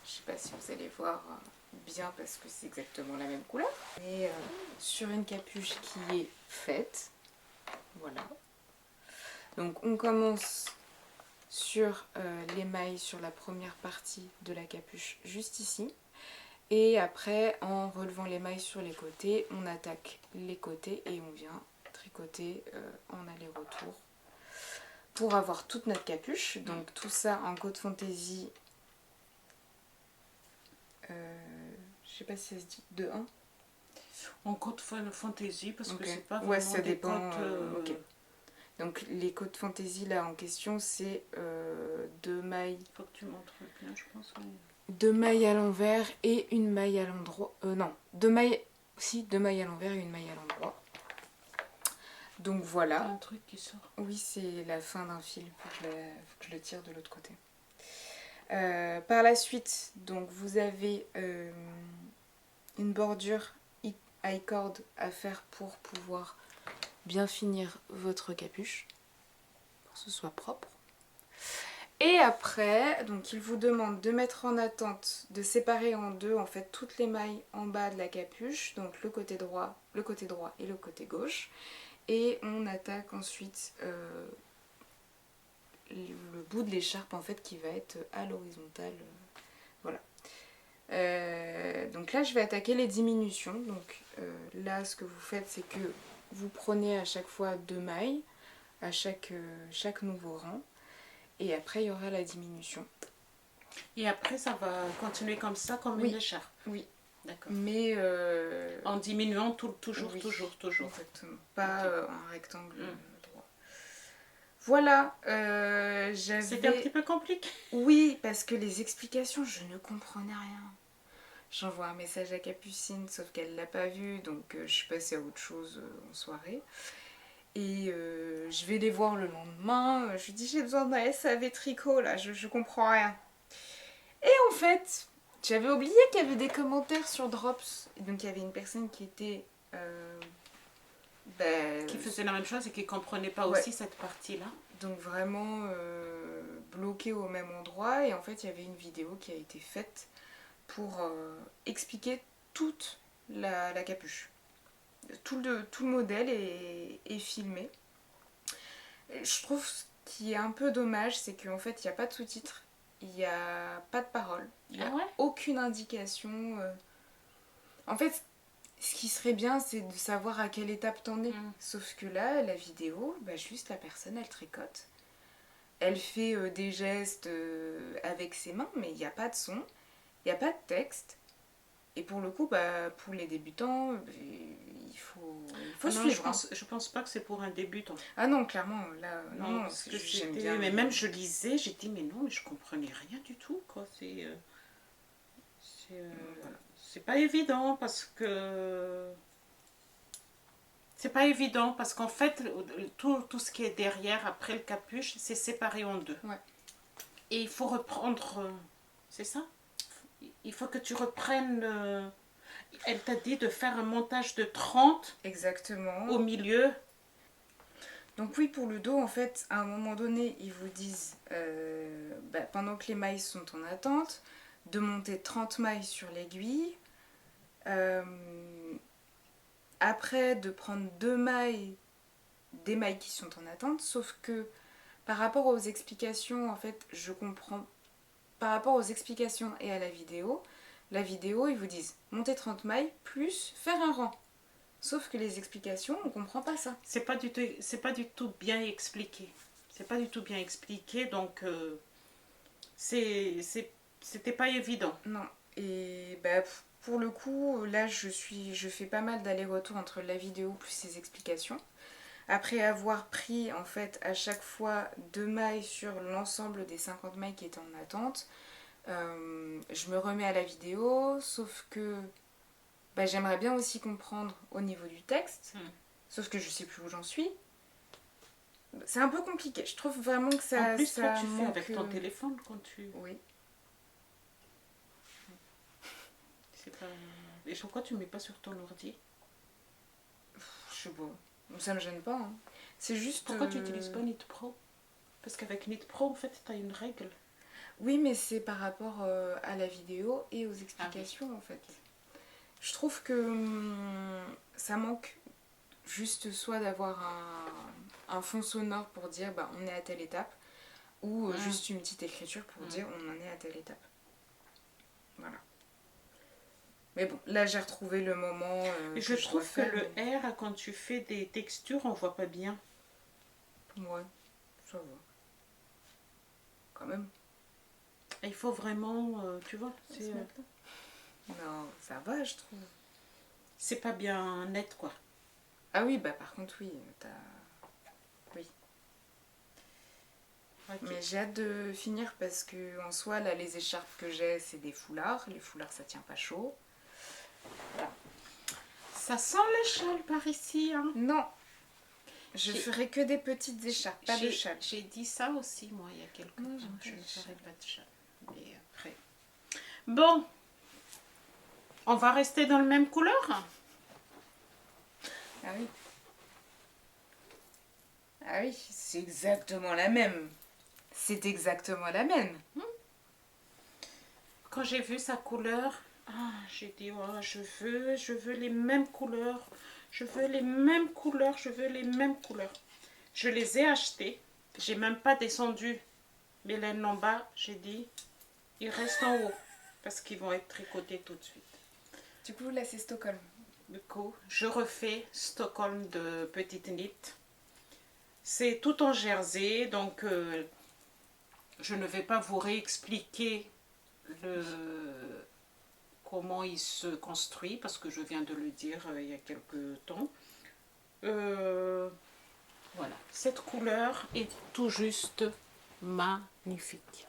je sais pas si vous allez voir bien parce que c'est exactement la même couleur. Et sur une capuche qui est faite. Voilà. Donc on commence sur l'émail sur la première partie de la capuche juste ici. Et après en relevant l'émail sur les côtés, on attaque les côtés et on vient tricoter en aller-retour pour avoir toute notre capuche. Donc tout ça en Code Fantaisie. Je sais pas si ça se dit 2-1.
En Code Fantaisie, parce que
Ok.
c'est pas
Ouais,
vraiment
ça
des
dépend.
codes...
Ok. Donc les Code Fantaisie là en question, c'est 2 mailles.
Faut que tu montres bien, je pense. Ouais.
2 mailles à l'envers et une maille à l'endroit. Non, 2 mailles. Si, 2 mailles à l'envers et une maille à l'endroit. Donc
Il y a
voilà.
un truc qui sort.
Oui, c'est la fin d'un fil. Faut que je le tire de l'autre côté. Par la suite, donc vous avez une bordure high cord à faire pour pouvoir bien finir votre capuche, pour que ce soit propre. Et après, donc il vous demande de mettre en attente, de séparer en deux en fait toutes les mailles en bas de la capuche, donc le côté droit et le côté gauche. Et on attaque ensuite le bout de l'écharpe en fait qui va être à l'horizontale. Voilà. Donc là je vais attaquer les diminutions. Donc là ce que vous faites c'est que vous prenez à chaque fois 2 mailles à chaque nouveau rang. Et après il y aura la diminution.
Et après, ça va continuer comme ça, comme
Oui.
une écharpe.
Oui.
D'accord.
Mais
en diminuant toujours.
Exactement. Pas en rectangle droit. Voilà.
C'était un petit peu compliqué.
Oui, parce que les explications, je ne comprenais rien. J'envoie un message à Capucine, sauf qu'elle l'a pas vu, donc je suis passée à autre chose en soirée. Et je vais les voir le lendemain. Je lui dis j'ai besoin d'un SAV tricot là, je comprends rien. Et en fait, j'avais oublié qu'il y avait des commentaires sur Drops. Et donc il y avait une personne qui était
qui faisait la même chose et qui ne comprenait pas
ouais.
aussi cette partie-là.
Donc vraiment bloquée au même endroit. Et en fait, il y avait une vidéo qui a été faite pour expliquer toute la capuche. Tout le modèle est filmé. Et je trouve ce qui est un peu dommage, c'est qu'en fait, il n'y a pas de sous-titres, il n'y a pas de parole, il n'y a aucune indication. En fait, ce qui serait bien, c'est de savoir à quelle étape t'en es. Sauf que là, la vidéo, juste la personne, elle tricote. Elle fait des gestes avec ses mains, mais il n'y a pas de son, il n'y a pas de texte. Et pour le coup, pour les débutants, il faut suivre.
Je pense pas que c'est pour un débutant.
Ah non, clairement, là, non,
parce que
j'aime bien.
Mais même je lisais, j'ai dit, mais non, mais je comprenais rien du tout, quoi. C'est pas évident parce que. C'est pas évident parce qu'en fait, tout ce qui est derrière, après le capuche, c'est séparé en deux.
Ouais.
Et il faut reprendre. C'est ça? Il faut que tu reprennes. Elle t'a dit de faire un montage de 30.
Exactement.
Au milieu.
Donc oui, pour le dos, en fait, à un moment donné, ils vous disent, pendant que les mailles sont en attente, de monter 30 mailles sur l'aiguille. Après, de prendre 2 mailles, des mailles qui sont en attente, sauf que par rapport aux explications, en fait, je comprends. Par rapport aux explications et à la vidéo, ils vous disent monter 30 mailles plus faire un rang. Sauf que les explications, on comprend pas ça.
C'est pas du tout bien expliqué. C'est pas du tout bien expliqué, donc c'était pas évident.
Non. Et pour le coup, là, je fais pas mal d'allers-retours entre la vidéo plus les explications. Après avoir pris, en fait, à chaque fois 2 mailles sur l'ensemble des 50 mailles qui étaient en attente, je me remets à la vidéo, sauf que j'aimerais bien aussi comprendre au niveau du texte, sauf que je sais plus où j'en suis. C'est un peu compliqué, je trouve vraiment que ça.
En plus,
ça
toi, tu fais avec ton téléphone quand tu.
Oui.
C'est pas. Et pourquoi tu mets pas sur ton ordi?
Je sais pas. Ça me gêne pas. Hein. C'est juste.
Pourquoi tu n'utilises pas Knit Pro? Parce qu'avec Knit Pro, en fait, tu as une règle.
Oui, mais c'est par rapport à la vidéo et aux explications, en fait. Je trouve que ça manque juste soit d'avoir un fond sonore pour dire on est à telle étape, ou juste une petite écriture pour dire on en est à telle étape. Voilà. Mais bon, là j'ai retrouvé le moment.
Je trouve que le R, quand tu fais des textures, on voit pas bien.
Ouais. Ça va. Quand même.
Et il faut vraiment, tu vois,
Non, ça va, je trouve.
c'est pas bien net, quoi.
Ah oui, bah par contre, oui. Oui.
Ok.
Mais j'ai hâte de finir parce que en soi, là, les écharpes que j'ai, c'est des foulards. Les foulards, ça tient pas chaud. Voilà.
Ça sent le châle par ici, hein.
Non, je ferai que des petites écharpes, pas de châle.
J'ai dit ça aussi, moi, il y a quelques
Non,
temps.
j'aime pas
Je ne
les
ferai
châles.
pas de châle. Mais après... Bon, on va rester dans le même couleur.
Ah oui. Ah oui, c'est exactement la même. C'est exactement la même.
Quand j'ai vu sa couleur, j'ai dit, oh, je veux les mêmes couleurs. Je veux les mêmes couleurs, je veux les mêmes couleurs. Je les ai achetées. J'ai même pas descendu mes laines en bas. J'ai dit, ils restent en haut parce qu'ils vont être tricotés tout de suite.
Du coup, là, c'est Stockholm.
Du coup, je refais Stockholm de petite knit. C'est tout en jersey, donc je ne vais pas vous réexpliquer comment il se construit parce que je viens de le dire il y a quelques temps. Voilà, cette couleur est tout juste magnifique.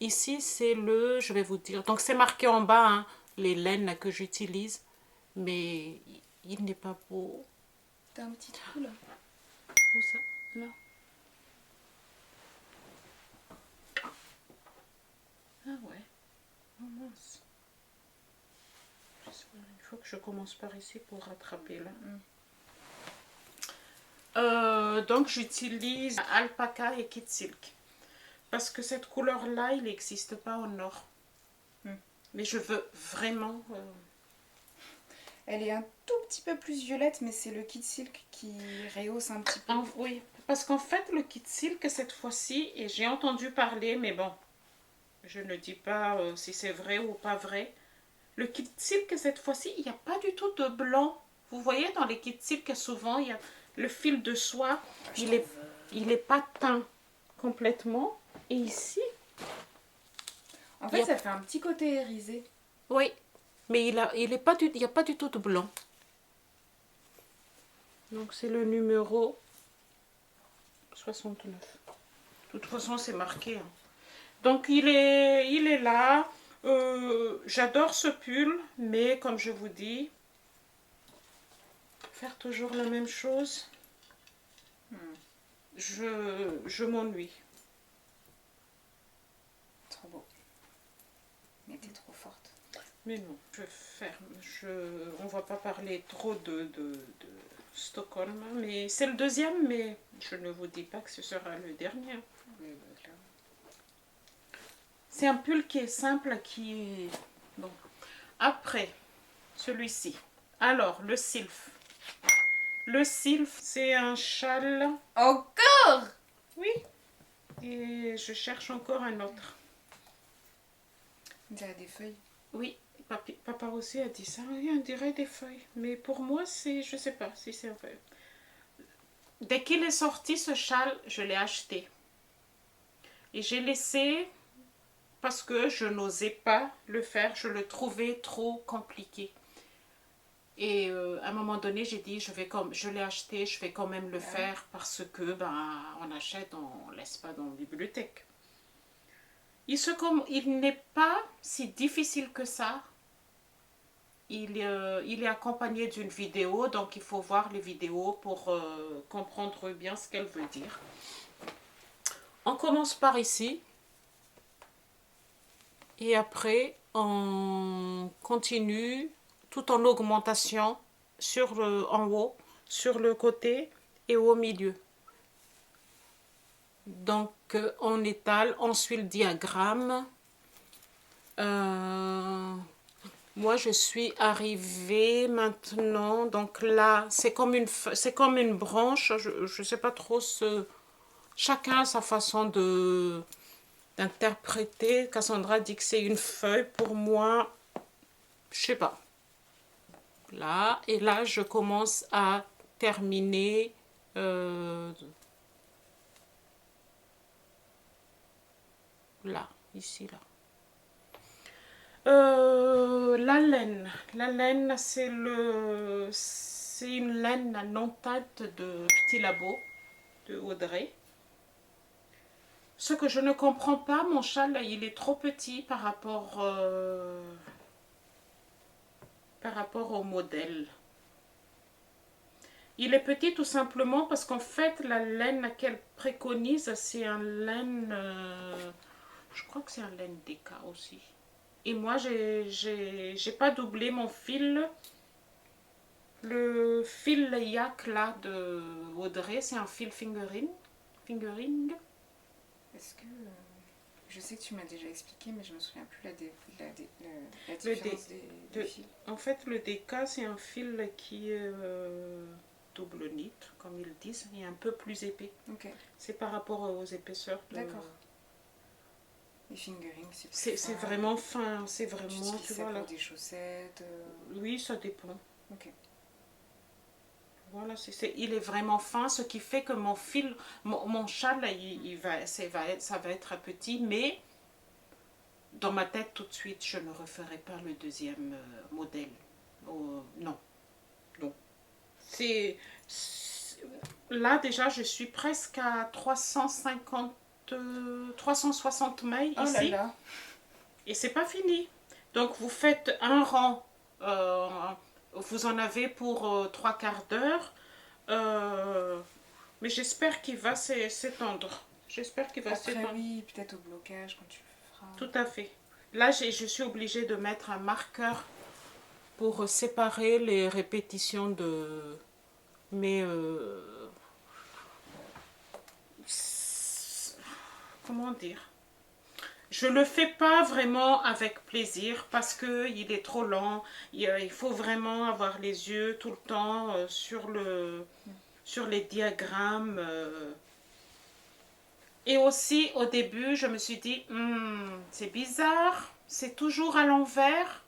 Ici, c'est je vais vous dire, donc c'est marqué en bas, hein, les laines que j'utilise, mais il n'est pas beau.
T'as un petit trou là.
Où ça? Là. Ah ouais. Oh mince. Il faut que je commence par ici pour rattraper là. Donc j'utilise alpaca et kid silk. Parce que cette couleur là, il n'existe pas en or. Mais je veux vraiment...
Elle est un tout petit peu plus violette, mais c'est le kid silk qui rehausse un petit peu.
oui, parce qu'en fait le kid silk cette fois-ci, et j'ai entendu parler, mais bon, je ne dis pas si c'est vrai ou pas vrai. Le kid silk cette fois-ci, il n'y a pas du tout de blanc. Vous voyez, dans les kid silk, souvent, il y a le fil de soie, il est pas teint complètement. Et ici...
En fait, ça fait un petit côté irisé.
Oui, mais il n'y a pas du tout de blanc. Donc c'est le numéro 69. De toute façon, c'est marqué. Hein. Donc il est là. J'adore ce pull, mais comme je vous dis, faire toujours la même chose, je m'ennuie.
Trop beau. Mais t'es trop forte.
Mais non, je ferme. On va pas parler trop de Stockholm, mais c'est le deuxième, mais je ne vous dis pas que ce sera le dernier.
Oui, bah, clairement.
C'est un pull qui est simple, qui est... Bon. Après, celui-ci. Alors, le sylph. Le sylph, c'est un châle...
Encore?
Oui. Et je cherche encore un autre.
On dirait des feuilles.
Oui, papa aussi a dit ça. Oui, on dirait des feuilles. Mais pour moi, c'est... Je sais pas si c'est vrai. Dès qu'il est sorti, ce châle, je l'ai acheté. Et j'ai laissé... parce que je n'osais pas le faire, je le trouvais trop compliqué. Et à un moment donné, j'ai dit, je l'ai acheté, je vais quand même le faire parce que on achète, on ne laisse pas dans la bibliothèque. Il n'est pas si difficile que ça. Il est accompagné d'une vidéo, donc il faut voir les vidéos pour comprendre bien ce qu'elle veut dire. On commence par ici. Et après, on continue tout en augmentation en haut, sur le côté et au milieu. Donc, on étale, on suit le diagramme. Moi, je suis arrivée maintenant. Donc là, c'est comme une branche. Je ne sais pas trop chacun a sa façon d'interpréter. Cassandra dit que c'est une feuille. Pour moi, je sais pas. Là, et là, je commence à terminer Là, ici, là. La laine, c'est une laine non teinte de Petit Labo de Audrey. Ce que je ne comprends pas, mon châle, il est trop petit par rapport au modèle. Il est petit tout simplement parce qu'en fait, la laine qu'elle préconise, c'est un laine... je crois que c'est un laine DK aussi. Et moi, j'ai pas doublé mon fil. Le fil yak là de Audrey, c'est un fil fingering.
Est-ce que... je sais que tu m'as déjà expliqué, mais je me souviens plus la différence des fils.
En fait, le DK, c'est un fil qui est double knit, comme ils disent, et un peu plus épais.
Ok.
C'est par rapport aux épaisseurs.
D'accord. Les fingering,
c'est vraiment fin, c'est vraiment...
Tu utilises ça pour des chaussettes
Oui, ça dépend.
Ok.
Voilà, il est vraiment fin, ce qui fait que mon fil, mon châle, ça va être petit, mais dans ma tête tout de suite, je ne referai pas le deuxième modèle. Non, non. Là déjà, je suis presque à 360 mailles ici.
Oh là là.
Et c'est pas fini. Donc vous faites un rang, vous en avez pour 3/4 d'heure. Mais j'espère qu'il va s'étendre. J'espère qu'il va s'étendre.
Oui, peut-être au blocage quand tu feras.
Tout à fait. Là, je suis obligée de mettre un marqueur pour séparer les répétitions de... Mais... comment dire? Je le fais pas vraiment avec plaisir parce que il est trop lent. Il faut vraiment avoir les yeux tout le temps sur les diagrammes. Et aussi, au début, je me suis dit, c'est bizarre, c'est toujours à l'envers.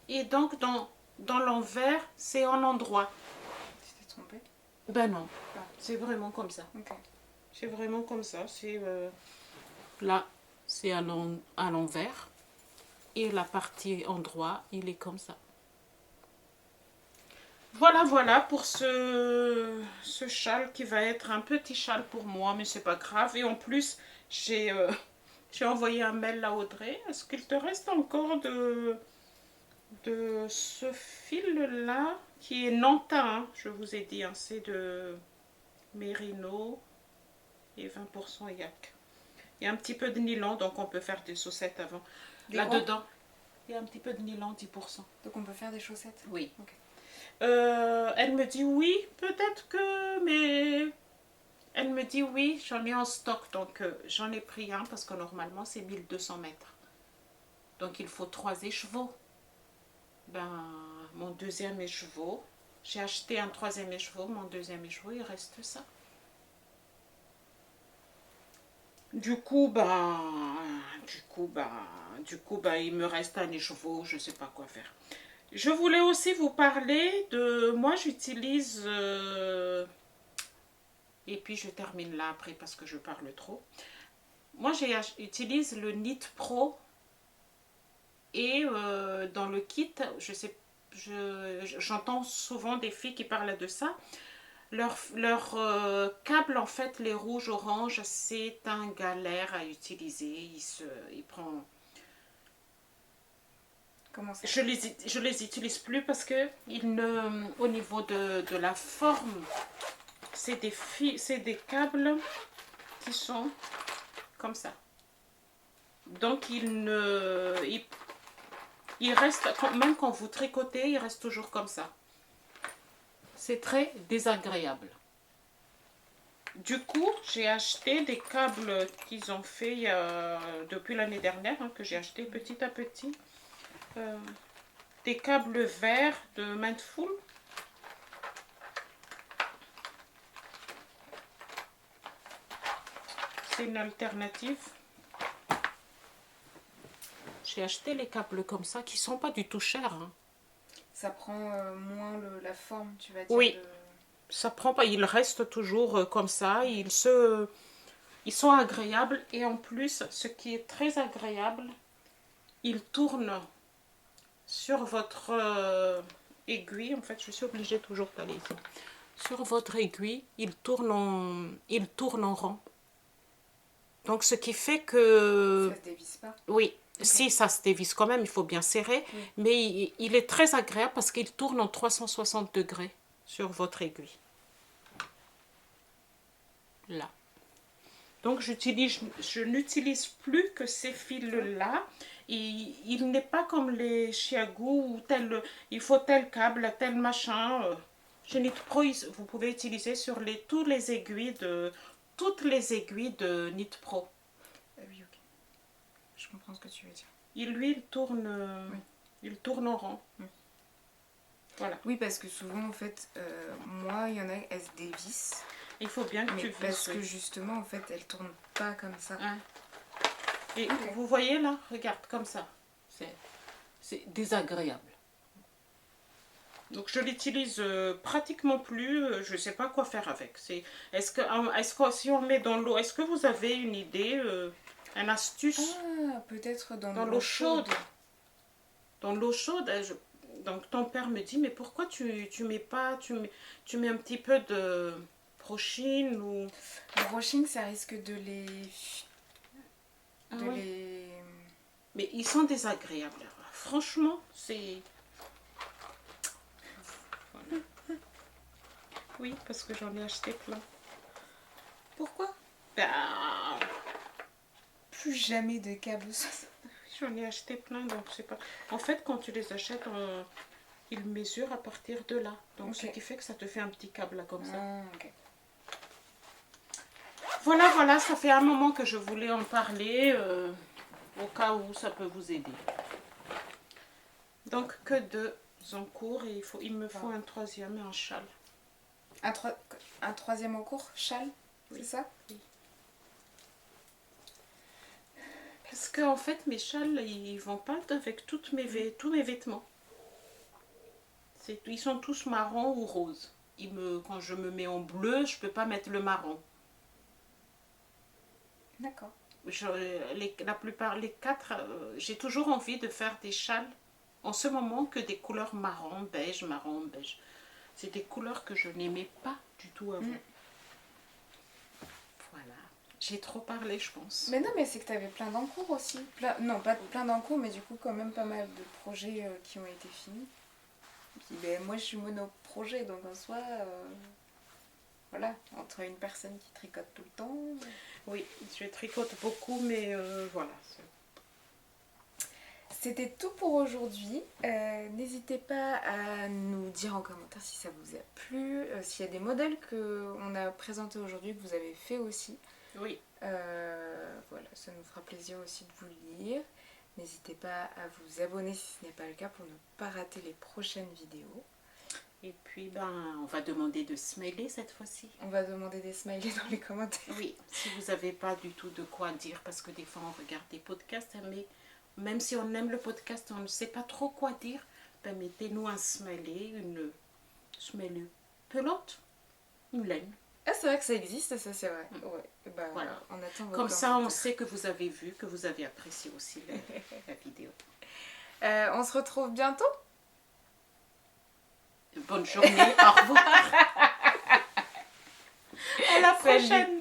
Et donc, dans l'envers, c'est en endroit.
Tu t'es trompée?
Ben non, c'est vraiment comme ça.
Okay.
C'est vraiment comme ça. Là, c'est à l'envers. Et la partie endroit, il est comme ça. Voilà pour ce châle qui va être un petit châle pour moi, mais c'est pas grave. Et en plus, j'ai envoyé un mail à Audrey. Est-ce qu'il te reste encore de ce fil-là qui est nantain, hein, je vous ai dit, hein, c'est de Mérino et 20% yak. Il y a un petit peu de nylon, donc on peut faire des chaussettes avant. Là-dedans, il y a un petit peu de nylon, 10%.
Donc on peut faire des chaussettes?
Oui.
Okay.
Elle me dit oui, peut-être que, mais elle me dit oui, j'en ai en stock, donc j'en ai pris un parce que normalement c'est 1200 mètres. Donc il faut 3 écheveaux. Ben, mon deuxième écheveau, j'ai acheté un troisième écheveau, mon deuxième écheveau, il reste ça. Du coup, il me reste un écheveau, je ne sais pas quoi faire. Je voulais aussi vous parler de... Moi, j'utilise... et puis, je termine là après parce que je parle trop. Moi, j'utilise le Knit Pro. Et dans le kit, j'entends souvent des filles qui parlent de ça. Leur câble, en fait, les rouges, oranges, c'est un galère à utiliser. Il prend...
Comment ça?
Je les utilise plus parce que au niveau de la forme, c'est des câbles qui sont comme ça. Donc il reste, même quand vous tricotez, il reste toujours comme ça. C'est très désagréable. Du coup, j'ai acheté des câbles qu'ils ont fait depuis l'année dernière, hein, que j'ai acheté petit à petit. Des câbles verts de Mindful. C'est une alternative. J'ai acheté les câbles comme ça qui sont pas du tout chers. Hein.
Ça prend moins la forme, tu vas dire.
Oui, ça prend pas. Il reste toujours comme ça. Ils sont agréables et en plus, ce qui est très agréable, ils tournent sur votre aiguille. En fait, je suis obligée toujours d'aller ici. Sur votre aiguille, il tourne en rond. Donc, ce qui fait que...
Ça se dévisse pas.
Oui,
Ok.
si ça se dévisse quand même, il faut bien serrer.
Oui.
Mais il est très agréable parce qu'il tourne en 360 degrés sur votre aiguille. Là. Donc, je n'utilise plus que ces fils-là. Il n'est pas comme les Chiagou où il faut tel câble, tel machin. Chez Nitpro, vous pouvez utiliser sur toutes les aiguilles de Nitpro.
Oui, ok. Je comprends ce que tu veux dire.
Lui,
Oui.
il tourne en rond.
Oui.
Voilà.
Oui, parce que souvent, en fait, moi, il y en a, elles se dévissent.
Il faut bien que
Mais
tu visses.
parce que justement, en fait, elles tournent pas comme ça.
Hein. Et
Ok.
vous voyez là, regarde, comme ça. C'est désagréable. Donc je l'utilise pratiquement plus. Je ne sais pas quoi faire avec. Est-ce que si on met dans l'eau, est-ce que vous avez une idée, une astuce
Ah, peut-être
dans l'eau chaude? Dans l'eau chaude, donc ton père me dit, mais pourquoi tu mets pas, tu mets un petit peu de brochine ou...
Le brushing, ça risque de les...
Ah
de
ouais.
les...
Mais ils sont désagréables. Franchement, c'est... Voilà. Oui, parce que j'en ai acheté plein.
Pourquoi?
Ben,
Plus jamais de câbles.
j'en ai acheté plein, donc c'est pas... En fait, quand tu les achètes, ils mesurent à partir de là. Donc,
Ok.
ce qui fait que ça te fait un petit câble là, comme ça.
Ah, ok.
Voilà, ça fait un moment que je voulais en parler, au cas où ça peut vous aider. Donc, que deux en cours, et il me faut un troisième et un châle.
Un troisième en cours, châle,
Oui.
c'est ça?
Parce que en fait, mes châles, ils vont pas avec tous mes vêtements. Ils sont tous marrons ou roses. Quand je me mets en bleu, je peux pas mettre le marron.
D'accord.
La plupart, les quatre, j'ai toujours envie de faire des châles en ce moment que des couleurs marron, beige, marron, beige. C'est des couleurs que je n'aimais pas du tout avant. Voilà. J'ai trop parlé, je pense.
Mais non, mais c'est que tu avais plein d'encours aussi. Non, pas plein d'encours, mais du coup, quand même pas mal de projets qui ont été finis. Puis, ben, moi, je suis monoprojet, donc en soi, voilà, entre une personne qui tricote tout le temps.
Oui, je tricote beaucoup, mais voilà.
C'était tout pour aujourd'hui. N'hésitez pas à nous dire en commentaire si ça vous a plu, s'il y a des modèles qu'on a présentés aujourd'hui que vous avez fait aussi.
Oui.
Voilà, ça nous fera plaisir aussi de vous lire. N'hésitez pas à vous abonner si ce n'est pas le cas pour ne pas rater les prochaines vidéos.
Et puis, on va demander de smiler cette fois-ci.
On va demander des smileys dans les commentaires.
Oui, si vous n'avez pas du tout de quoi dire, parce que des fois on regarde des podcasts, mais même si on aime le podcast, on ne sait pas trop quoi dire, mettez-nous un smiley, une smiley pelante, une laine.
Ah, c'est vrai que ça existe, ça c'est vrai. Ouais. Bah,
Voilà.
on attend vos
Comme ça, on
commentaires.
sait que vous avez vu, que vous avez apprécié aussi la vidéo.
On se retrouve bientôt.
Bonne journée, au revoir. À la prochaine.
Salut.